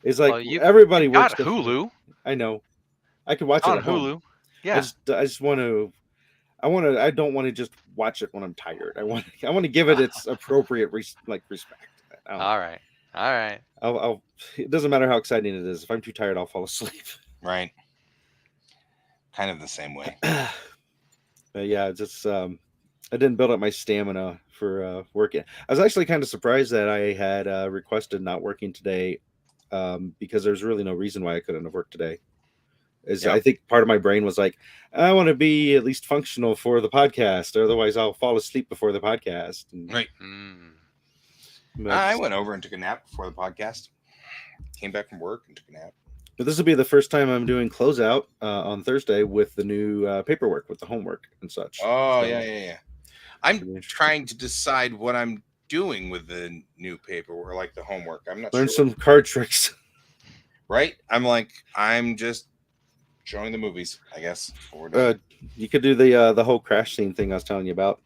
is like everybody works. Got Hulu. I know. I could watch it On at home. Hulu. Yeah. I just want to. I don't want to just watch it when I'm tired. I want to give it its appropriate respect. All right. It doesn't matter how exciting it is. If I'm too tired, I'll fall asleep. Right. Kind of the same way. But yeah, just I didn't build up my stamina for working. I was actually kind of surprised that I had requested not working today, because there's really no reason why I couldn't have worked today. I think part of my brain was like, I want to be at least functional for the podcast, otherwise I'll fall asleep before the podcast. Right. I went over and took a nap before the podcast. Came back from work and took a nap. But this will be the first time I'm doing closeout on Thursday with the new paperwork, with the homework and such. Oh, so, yeah. I'm trying to decide what I'm doing with the new paperwork, like the homework. I'm not Learn sure. some card tricks. Right? I'm just showing the movies, I guess. You could do the whole crash scene thing I was telling you about.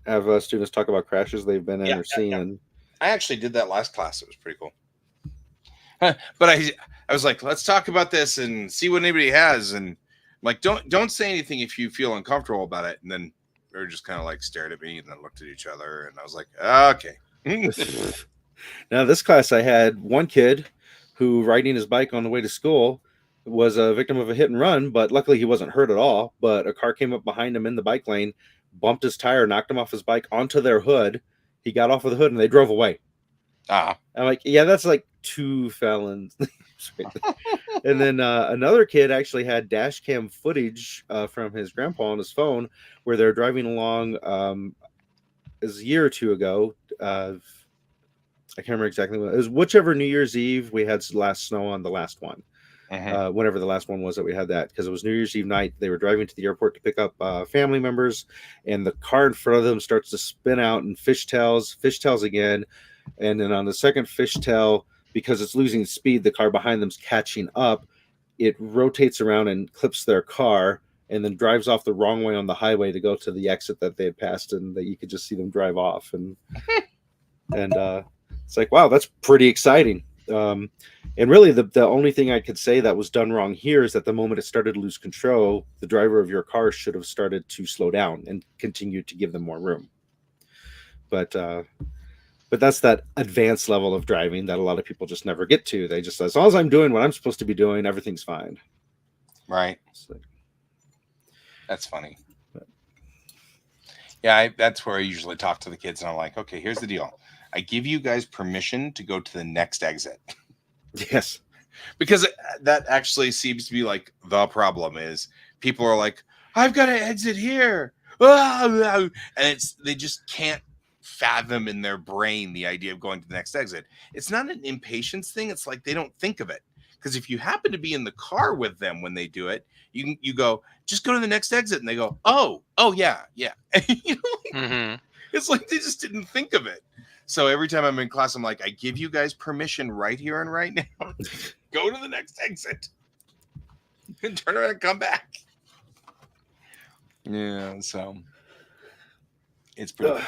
Have students talk about crashes they've been in or seen. Yeah. And I actually did that last class. It was pretty cool. But I was like, let's talk about this and see what anybody has. And like, don't say anything if you feel uncomfortable about it. And then they were just kind of like stared at me and then looked at each other. And I was like, okay. Now, this class I had one kid who, riding his bike on the way to school, was a victim of a hit and run, but luckily he wasn't hurt at all. But a car came up behind him in the bike lane, bumped his tire, knocked him off his bike onto their hood. He got off of the hood and they drove away. I'm like, yeah, that's like 2 felons. And then another kid actually had dash cam footage from his grandpa on his phone where they're driving along. It was a year or 2 ago. I can't remember exactly what it was. Whichever New Year's Eve we had last snow on the last one. Whenever the last one was that we had that, because it was New Year's Eve night. They were driving to the airport to pick up family members, and the car in front of them starts to spin out and fishtails again. And then on the second fishtail, because it's losing speed, the car behind them's catching up. It rotates around and clips their car and then drives off the wrong way on the highway to go to the exit that they had passed, and that you could just see them drive off. And it's like, wow, that's pretty exciting. And really, the only thing I could say that was done wrong here is that the moment it started to lose control, the driver of your car should have started to slow down and continue to give them more room. But that's that advanced level of driving that a lot of people just never get to. They just, as long as I'm doing what I'm supposed to be doing, everything's fine. Right. So, that's funny. Yeah, that's where I usually talk to the kids, and I'm like, okay, here's the deal. I give you guys permission to go to the next exit. Yes. Because that actually seems to be like the problem is people are like, I've got to exit here. And they just can't fathom in their brain the idea of going to the next exit. It's not an impatience thing. It's like they don't think of it. Because if you happen to be in the car with them when they do it, you go, just go to the next exit. And they go, oh, yeah. You know, it's like they just didn't think of it. So every time I'm in class, I'm like, I give you guys permission right here and right now. Go to the next exit and turn around and come back. Yeah, so it's pretty good.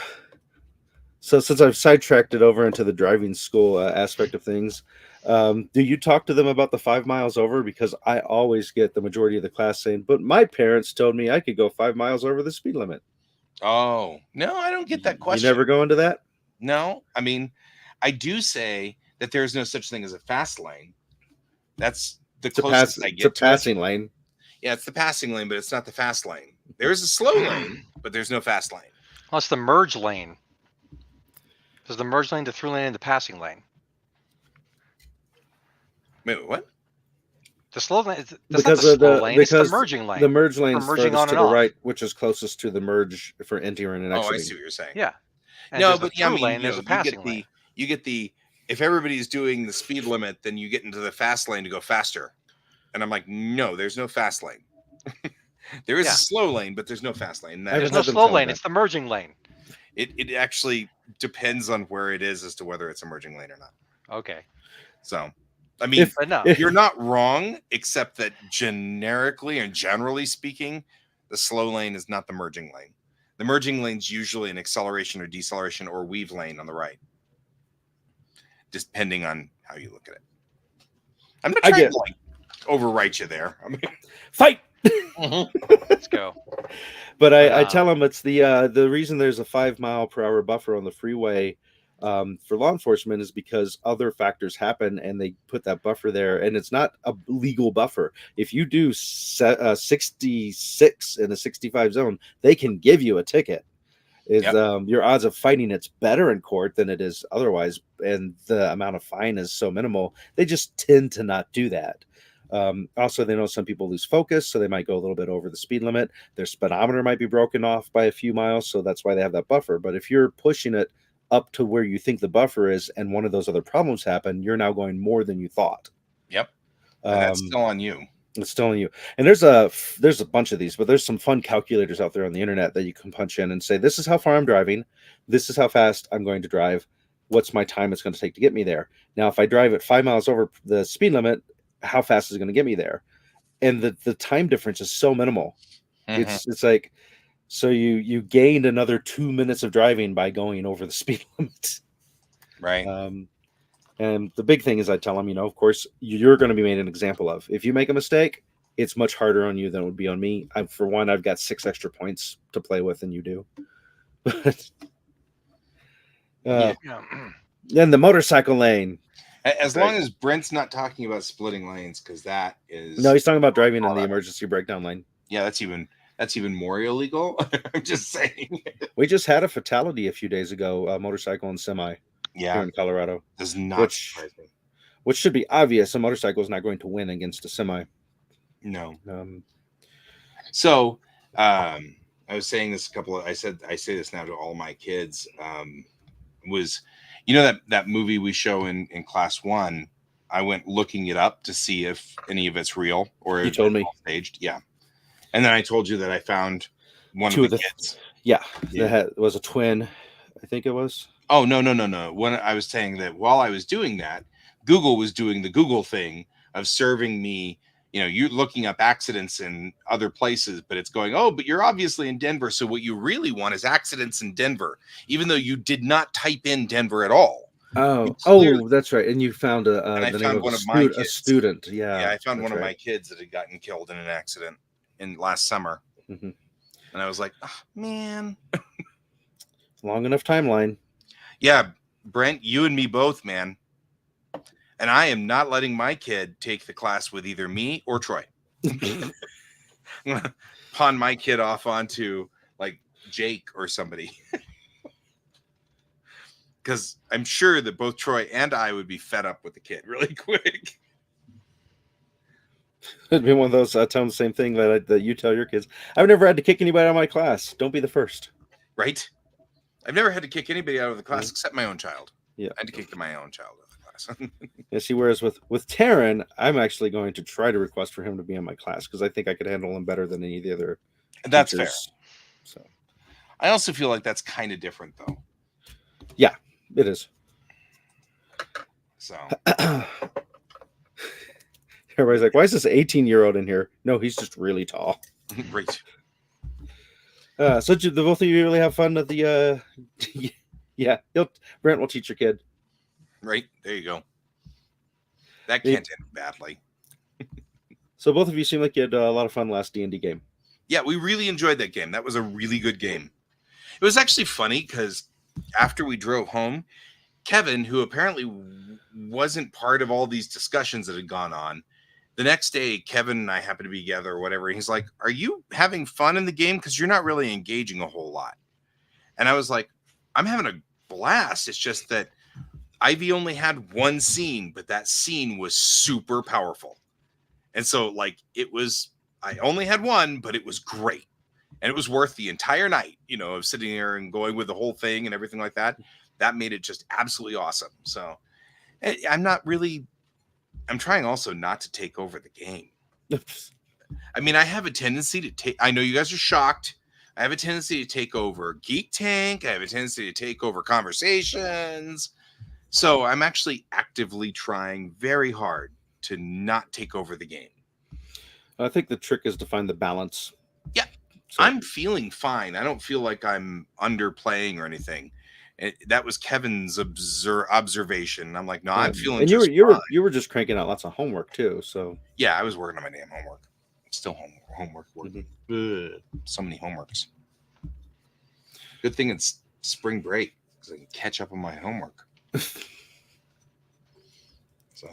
So since I've sidetracked it over into the driving school aspect of things, do you talk to them about the 5 miles over? Because I always get the majority of the class saying, but my parents told me I could go 5 miles over the speed limit. Oh, no, I don't get that question. You never go into that? No, I mean, I do say that there is no such thing as a fast lane, That's the It's a closest I it's a get to it. passing lane. Yeah, it's the passing lane, but it's not the fast lane. There is a slow lane, but there's no fast lane. Well, it's the merge lane. There's the merge lane, the through lane, and the passing lane. Wait, what? The slow lane. That's Because not of the slow the lane. It's the because merging lane. the merge lane's merging furthest on to and the off. right, which is closest to the merge for entering and Oh, exiting. I see what you're saying. Yeah. And No, there's but the yeah, I through mean, lane. There's a passing lane. you get the if everybody's doing the speed limit, then you get into the fast lane to go faster. And I'm like, no, there's no fast lane. There is a slow lane, but there's no fast lane. I haven't There's had no them slow tell me lane. that. It's the merging lane. It actually depends on where it is as to whether it's a merging lane or not. Okay. So, I mean, But no. you're not wrong, except that generically and generally speaking, the slow lane is not the merging lane. The merging lane's usually an acceleration or deceleration or weave lane on the right, depending on how you look at it. I'm not trying to like overwrite you there. I mean, Fight. Let's go. But I tell them it's the reason there's a 5 mile per hour buffer on the freeway for law enforcement is because other factors happen and they put that buffer there, and it's not a legal buffer. If you do 66 in a 65 zone, they can give you a ticket. Your odds of fighting it's better in court than it is otherwise, and the amount of fine is so minimal. They just tend to not do that. Also, they know some people lose focus, so they might go a little bit over the speed limit. Their speedometer might be broken off by a few miles, so that's why they have that buffer. But if you're pushing it up to where you think the buffer is, and one of those other problems happen, you're now going more than you thought. Yep, and that's still on you. It's still on you. And there's a bunch of these, but there's some fun calculators out there on the internet that you can punch in and say, this is how far I'm driving. This is how fast I'm going to drive. What's my time it's going to take to get me there? Now, if I drive at 5 miles over the speed limit, how fast is it going to get me there? And the time difference is so minimal. Mm-hmm. It's like, so you gained another 2 minutes of driving by going over the speed limit. Right. And the big thing is I tell them, of course, you're going to be made an example of. If you make a mistake, it's much harder on you than it would be on me. For one, I've got 6 extra points to play with than you do. Then the motorcycle lane. As long as Brent's not talking about splitting lanes, because that is no, he's talking about driving in the emergency breakdown lane. Yeah, that's even more illegal. I'm just saying. We just had a fatality a few days ago, a motorcycle and semi. Yeah, here in Colorado. Does not surprise me. Which should be obvious. A motorcycle is not going to win against a semi. No. So I was saying this I say this now to all my kids. Was that movie we show in class 1? I went looking it up to see if any of it's real or you told me staged. Yeah, and then I told you that I found one of the kids. Yeah, that was a twin. I think it was. Oh, no. When I was saying that while I was doing that, Google was doing the Google thing of serving me, you're looking up accidents in other places, but it's going, oh, but you're obviously in Denver. So what you really want is accidents in Denver, even though you did not type in Denver at all. Oh, that's right. And you found the name of a student. Yeah, I found one of my kids that had gotten killed in an accident in last summer. Mm-hmm. And I was like, oh, man. Long enough timeline. Yeah, Brent, you and me both, man. And I am not letting my kid take the class with either me or Troy. I'm going to pawn my kid off onto like Jake or somebody. Because I'm sure that both Troy and I would be fed up with the kid really quick. It'd be one of those, I tell them the same thing that you tell your kids. I've never had to kick anybody out of my class. Don't be the first. Right? I've never had to kick anybody out of the class except my own child. Yeah. I had to kick my own child out of the class. Yeah, see, whereas with Taryn, I'm actually going to try to request for him to be in my class because I think I could handle him better than any of the other That's teachers. Fair. So I also feel like that's kind of different, though. Yeah, it is. So everybody's like, why is this 18-year-old in here? No, he's just really tall. Great. So the both of you really have fun at the yeah, Brent will teach your kid. Right, there you go. That can't end badly. So both of you seem like you had a lot of fun last D&D game. Yeah, we really enjoyed that game. That was a really good game. It was actually funny because after we drove home, Kevin, who apparently wasn't part of all these discussions that had gone on, the next day, Kevin and I happened to be together or whatever. And he's like, "Are you having fun in the game? Because you're not really engaging a whole lot." And I was like, "I'm having a blast. It's just that Ivy only had one scene, but that scene was super powerful. And so, like, I only had one, but it was great. And it was worth the entire night, of sitting there and going with the whole thing and everything like that. That made it just absolutely awesome. So I'm trying also not to take over the game. I mean, I have a tendency to I know you guys are shocked. I have a tendency to take over Geek Tank. I have a tendency to take over conversations. So I'm actually actively trying very hard to not take over the game. I think the trick is to find the balance. Yeah, so I'm feeling fine. I don't feel like I'm underplaying or anything. That was Kevin's observation. I'm like, no, I'm feeling. And you were just cranking out lots of homework too. So yeah, I was working on my damn homework. Still homework working. So many homeworks. Good thing it's spring break because I can catch up on my homework. So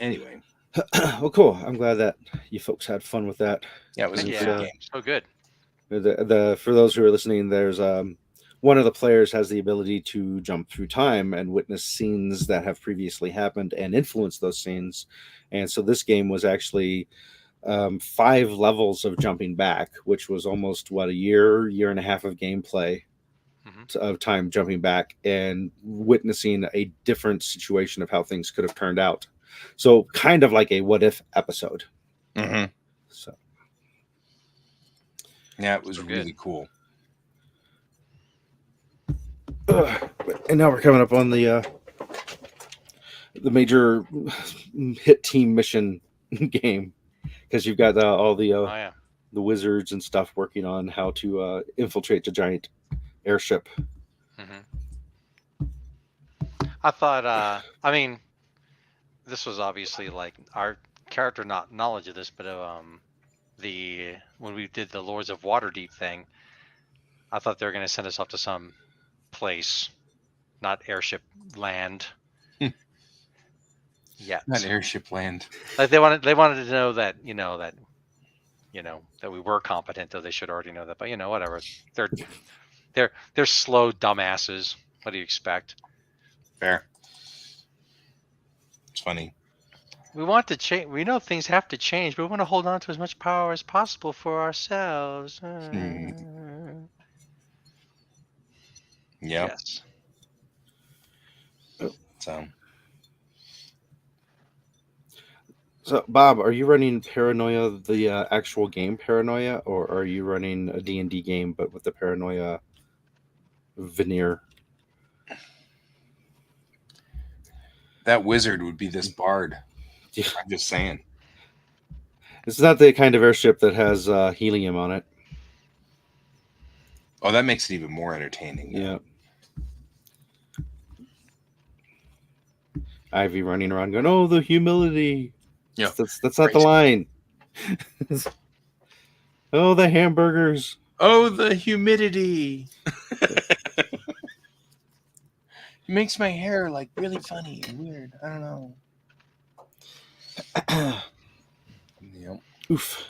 anyway, well, cool. I'm glad that you folks had fun with that. Yeah, it was a good game. So good. For those who are listening, there's one of the players has the ability to jump through time and witness scenes that have previously happened and influence those scenes. And so this game was actually 5 levels of jumping back, which was almost a year and a half of gameplay of time jumping back and witnessing a different situation of how things could have turned out. So kind of like a what if episode. So yeah, it was really cool. And now we're coming up on the major hit team mission game, because you've got all the wizards and stuff working on how to infiltrate the giant airship. I thought, I mean, this was obviously like our character not knowledge of this, but when we did the Lords of Waterdeep thing, I thought they were going to send us off to some place, not airship land. Yeah, not airship land. Like they wanted to know that that we were competent, though they should already know that. But whatever. They're slow dumbasses. What do you expect? Fair. It's funny. We want to change. We know things have to change, but we want to hold on to as much power as possible for ourselves. Yep. Yes. So, Bob, are you running Paranoia, the actual game Paranoia, or are you running a D&D game but with the Paranoia veneer? That wizard would be this bard. Yeah. I'm just saying. It's not the kind of airship that has helium on it. Oh, that makes it even more entertaining. Yeah. Ivy running around going, "Oh, the humility." Yeah, that's not the line. Oh, the hamburgers. Oh, the humidity. It makes my hair like really funny and weird. I don't know. Yep. Oof.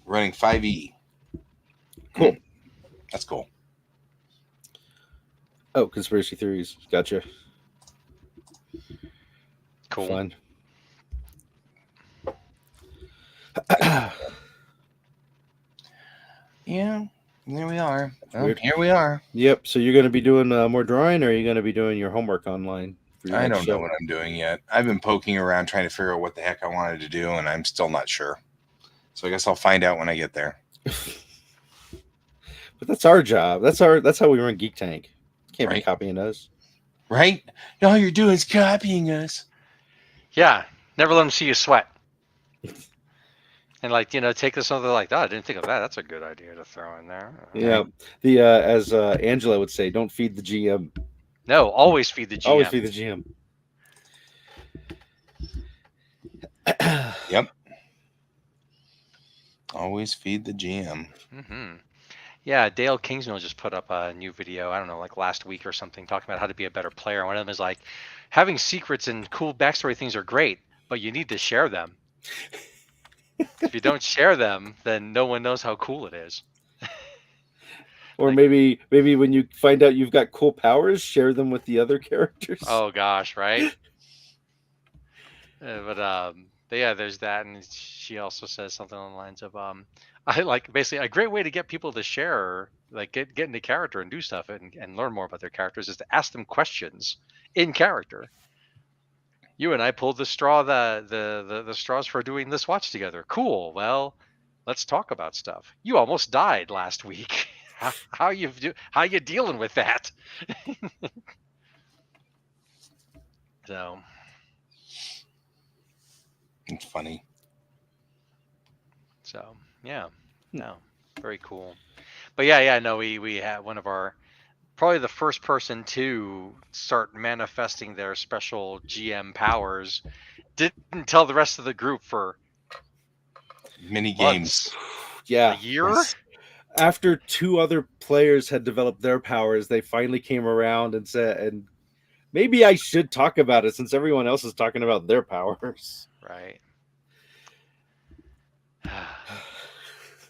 Running 5e. Cool. That's cool. Oh, conspiracy theories. Gotcha. Cool. Fun. Yeah, there we are. Well, here we are. Yep. So you're going to be doing more drawing, or are you going to be doing your homework online? I don't know what I'm doing yet. I've been poking around trying to figure out what the heck I wanted to do, and I'm still not sure. So I guess I'll find out when I get there. But that's our job. That's how we run Geek Tank. Can't be copying us. Right? All you're doing is copying us. Yeah. Never let them see you sweat. And take this other I didn't think of that. That's a good idea to throw in there. Yeah. The as Angela would say, don't feed the GM. No, always feed the GM. Always feed the GM. Yep. Always feed the GM. Yeah, Dale Kingsmill just put up a new video, I don't know, like last week or something, talking about how to be a better player. And one of them is like, having secrets and cool backstory things are great, but you need to share them. If you don't share them, then no one knows how cool it is. Or Like- maybe when you find out you've got cool powers, share them with the other characters. Oh gosh, right? But yeah, there's that, and she also says something along the lines of, I like basically a great way to get people to share, like get into character and do stuff and learn more about their characters is to ask them questions in character. You and I pulled the straws for doing this watch together. Cool. Well, let's talk about stuff. You almost died last week. How you dealing with that? So It's funny. So yeah, no, very cool. But yeah, no, we had one of our probably the first person to start manifesting their special GM powers. Didn't tell the rest of the group for Mini months. games. Yeah. A year? Yes. After 2 other players had developed their powers, they finally came around and said, and maybe I should talk about it since everyone else is talking about their powers. Right.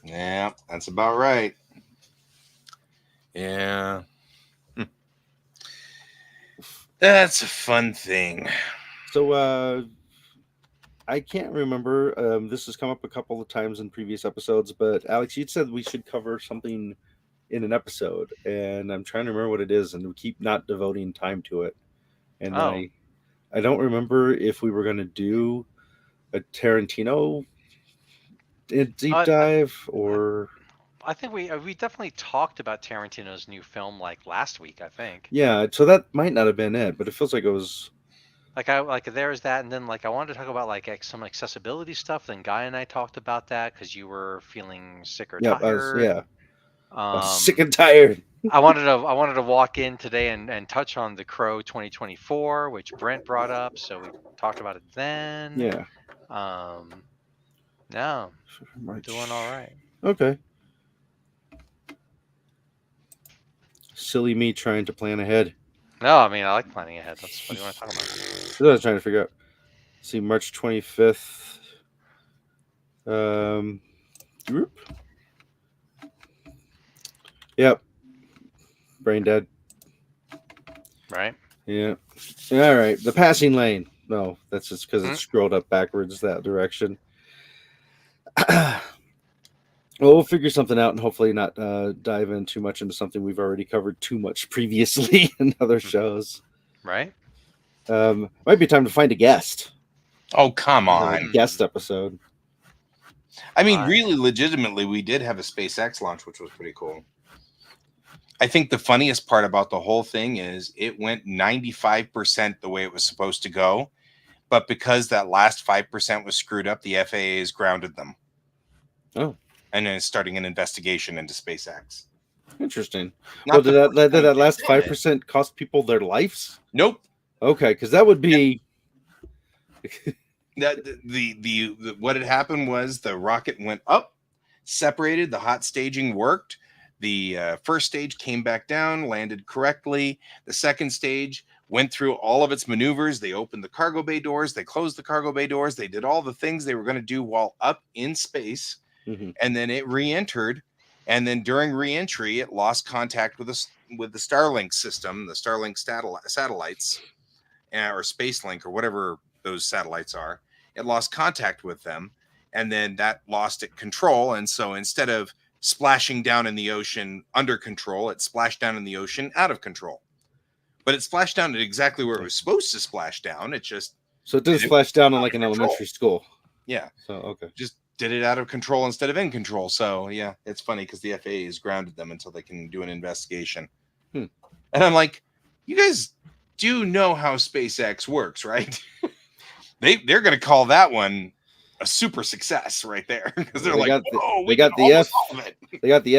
Yeah, that's about right. Yeah. That's a fun thing. So I can't remember. This has come up a couple of times in previous episodes, but Alex, you said we should cover something in an episode, and I'm trying to remember what it is, and we keep not devoting time to it. And Oh. I don't remember if we were going to do a Tarantino deep dive or. I think we definitely talked about Tarantino's new film like last week, I think. Yeah, so that might not have been it, but it feels like it was. Like there's that, and then like I wanted to talk about like some accessibility stuff. Then Guy and I talked about that because you were feeling sick or tired. I was sick and tired. I wanted to walk in today and touch on The Crow 2024, which Brent brought up. So we talked about it then. Yeah. No, doing all right. Okay. Silly me trying to plan ahead. No, I mean I like planning ahead. That's what you want to talk about. That's what I was trying to figure out. See, March 25th. Group. Yep. Brain dead. Right. Yeah. All right. The passing lane. No, that's just because it's scrolled up backwards that direction. Well, we'll figure something out and hopefully not dive in too much into something we've already covered too much previously in other shows. Right. Might be time to find a guest. Oh, come Have on. a guest episode. I mean, really, legitimately, we did have a SpaceX launch, which was pretty cool. I think the funniest part about the whole thing is it went 95% the way it was supposed to go. But because that last 5% was screwed up, the FAA has grounded them. Oh. And then it's starting an investigation into SpaceX. Interesting. Well, did that last 5% cost people their lives? Nope. Okay, because that would be... That the what had happened was the rocket went up, separated, the hot staging worked. The first stage came back down, landed correctly. The second stage went through all of its maneuvers. They opened the cargo bay doors. They closed the cargo bay doors. They did all the things they were going to do while up in space. Mm-hmm. And then it re-entered. And then during re-entry, it lost contact with the Starlink system, the Starlink satellites, or SpaceLink, or whatever those satellites are. It lost contact with them, and then that lost it control. And so instead of splashing down in the ocean under control, it splashed down in the ocean out of control. But it splashed down at exactly where it was supposed to splash down. It just did splash down in like an elementary school. Yeah. So okay. Just did it out of control instead of in control. So yeah, it's funny because the FAA has grounded them until they can do an investigation. And I'm like, you guys do know how SpaceX works, right? They're going to call that one a super success right there because they're they got the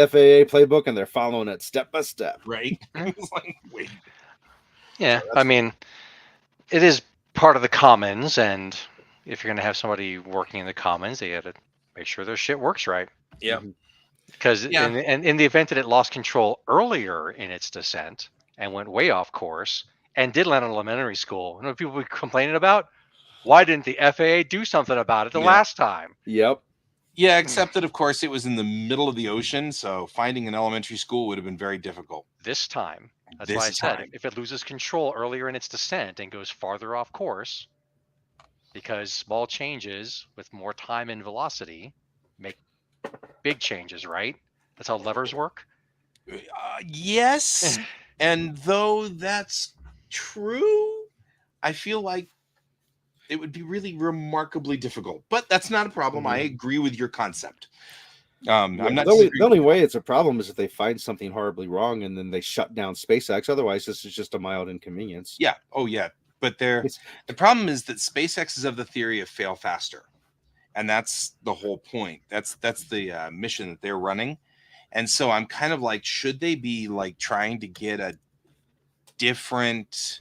FAA playbook and they're following it step by step, right? It's like, wait. Yeah, I mean, it is part of the commons, and if you're going to have somebody working in the commons, they got to make sure their shit works right. Yeah. Because Yeah. in the event that it lost control earlier in its descent and went way off course and did land on elementary school, you know what people were complaining about? Why didn't the FAA do something about it the Yeah. last time? Yep. Yeah, except that of course it was in the middle of the ocean, so finding an elementary school would have been very difficult. This time, that's This why I said time. if it loses control earlier in its descent and goes farther off course, because small changes with more time and velocity make big changes, right? That's how levers work. Yes, and though that's true, I feel like it would be really remarkably difficult. But that's not a problem. I agree with your concept. I'm not The disagreeing only with way it's a problem is if they find something horribly wrong and then they shut down SpaceX. Otherwise, this is just a mild inconvenience. Yeah. Oh, yeah. But the problem is that SpaceX is of the theory of fail faster, and that's the whole point. That's the mission that they're running, and so I'm kind of like, should they be like trying to get a different?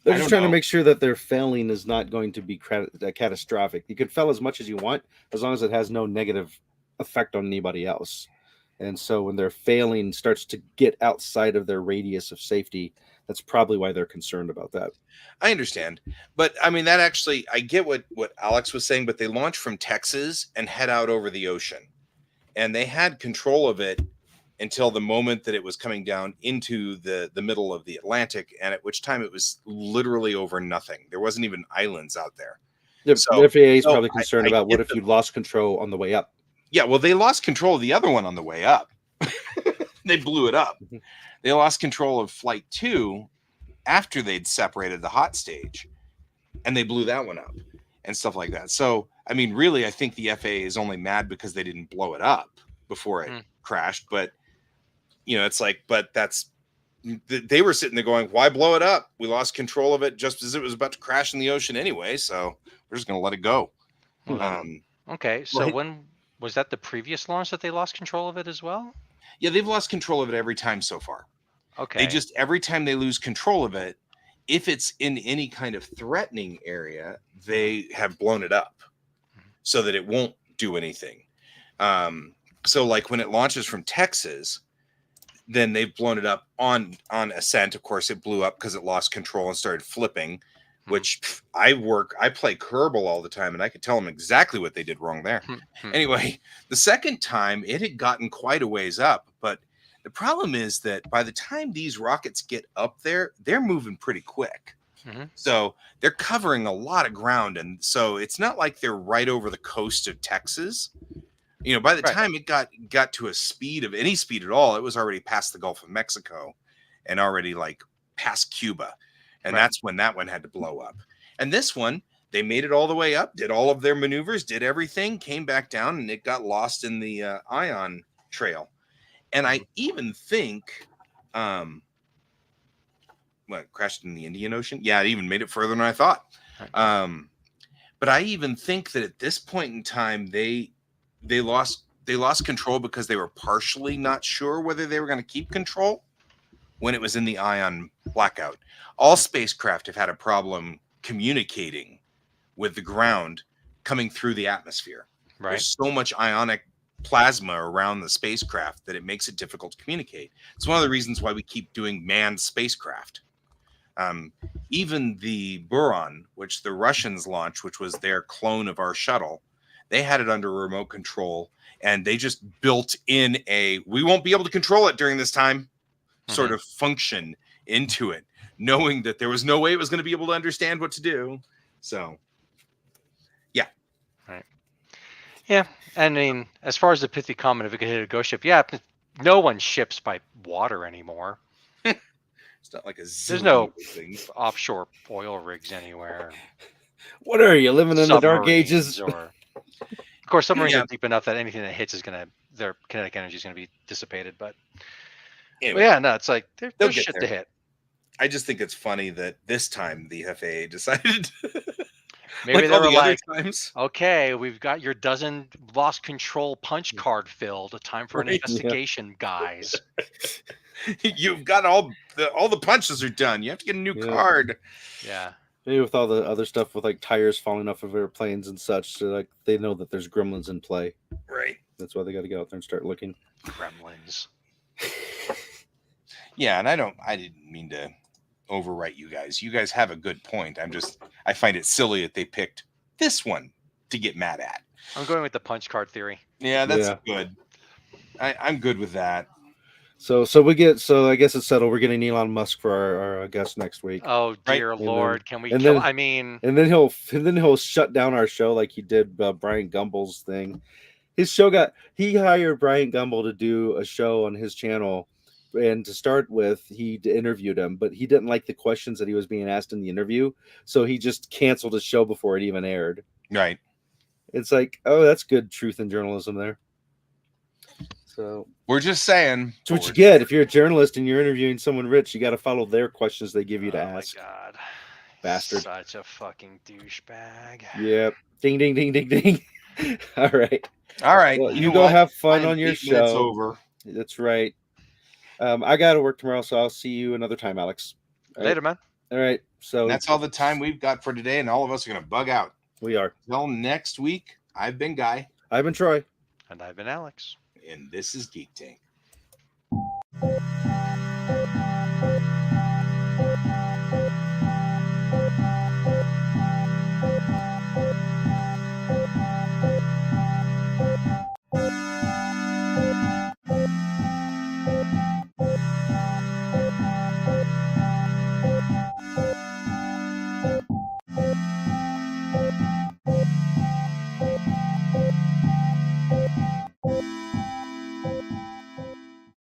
They're just trying to make sure that their failing is not going to be catastrophic. You can fail as much as you want as long as it has no negative effect on anybody else. And so when their failing starts to get outside of their radius of safety, that's probably why they're concerned about that. I understand, but I mean that actually, I get what Alex was saying. But they launched from Texas and head out over the ocean, and they had control of it until the moment that it was coming down into the middle of the Atlantic, and at which time it was literally over nothing. There wasn't even islands out there. The FAA is probably concerned I about what get if you lost control on the way up. Yeah, well, they lost control of the other one on the way up. They blew it up. They lost control of Flight 2 after they'd separated the hot stage, and they blew that one up and stuff like that. So, I mean, really, I think the FAA is only mad because they didn't blow it up before it crashed. But, you know, it's like, but they were sitting there going, why blow it up? We lost control of it just as it was about to crash in the ocean anyway. So we're just going to let it go. Okay. So when was that the previous launch that they lost control of it as well? Yeah, they've lost control of it every time so far. Okay. They just, every time they lose control of it, if it's in any kind of threatening area, they have blown it up so that it won't do anything. So like when it launches from Texas, then they've blown it up on ascent. Of course, it blew up because it lost control and started flipping, which I play Kerbal all the time, and I could tell them exactly what they did wrong there. Anyway, the second time it had gotten quite a ways up, but the problem is that by the time these rockets get up there, they're moving pretty quick. So they're covering a lot of ground. And so it's not like they're right over the coast of Texas. You know, by the time it got to a speed of any speed at all, it was already past the Gulf of Mexico and already like past Cuba. And that's when that one had to blow up. And this one, they made it all the way up, did all of their maneuvers, did everything, came back down, and it got lost in the ion trail. And I even think, crashed in the Indian Ocean? Yeah, it even made it further than I thought. But I even think that at this point in time, they lost control because they were partially not sure whether they were going to keep control when it was in the ion blackout. All spacecraft have had a problem communicating with the ground coming through the atmosphere. There's so much ionic plasma around the spacecraft that it makes it difficult to communicate. It's one of the reasons why we keep doing manned spacecraft. Even the Buran, which the Russians launched, which was their clone of our shuttle, they had it under remote control, and they just built in we won't be able to control it during this time sort of function into it, knowing that there was no way it was going to be able to understand what to do. So yeah, I mean, as far as the pithy comment, if it could hit a ghost ship, no one ships by water anymore. It's not like there's no offshore oil rigs anywhere. What are you living in the dark ages? Of course, submarines are deep enough that anything that hits their kinetic energy is going to be dissipated. But anyway, it's like there's shit to hit. I just think it's funny that this time the FAA decided. Maybe they were like, okay, we've got your dozen lost control punch card filled. Time for an investigation, guys. You've got all the punches are done. You have to get a new card. Yeah. Maybe with all the other stuff with like tires falling off of airplanes and such, so like they know that there's gremlins in play. Right. That's why they got to get out there and start looking. Gremlins. Yeah, and I didn't mean to overwrite you guys. You guys have a good point. I find it silly that they picked this one to get mad at. I'm going with the punch card theory. Yeah, that's good. I'm good with that. So I guess it's settled. We're getting Elon Musk for our guest next week. Oh dear Right. Lord, can we and kill? then- I mean, And then he'll shut down our show like he did Brian Gumbel's thing. His show he hired Brian Gumbel to do a show on his channel, and to start with, he interviewed him, but he didn't like the questions that he was being asked in the interview, so he just canceled his show before it even aired. Right. It's like, oh, that's good truth in journalism there. So we're just saying. That's what you get if you're a journalist and you're interviewing someone rich. You got to follow their questions they give you to ask. Oh my God, Bastard! Such a fucking douchebag. Yep. Ding ding ding ding ding. All right. Well, you know go what? have fun I'm on your 8 minutes show. over. That's right. I got to work tomorrow, so I'll see you another time, Alex. All Later, man. All right. So That's all the time we've got for today, and all of us are going to bug out. We are. Until next week, I've been Guy. I've been Troy. And I've been Alex. And this is Geek Tank.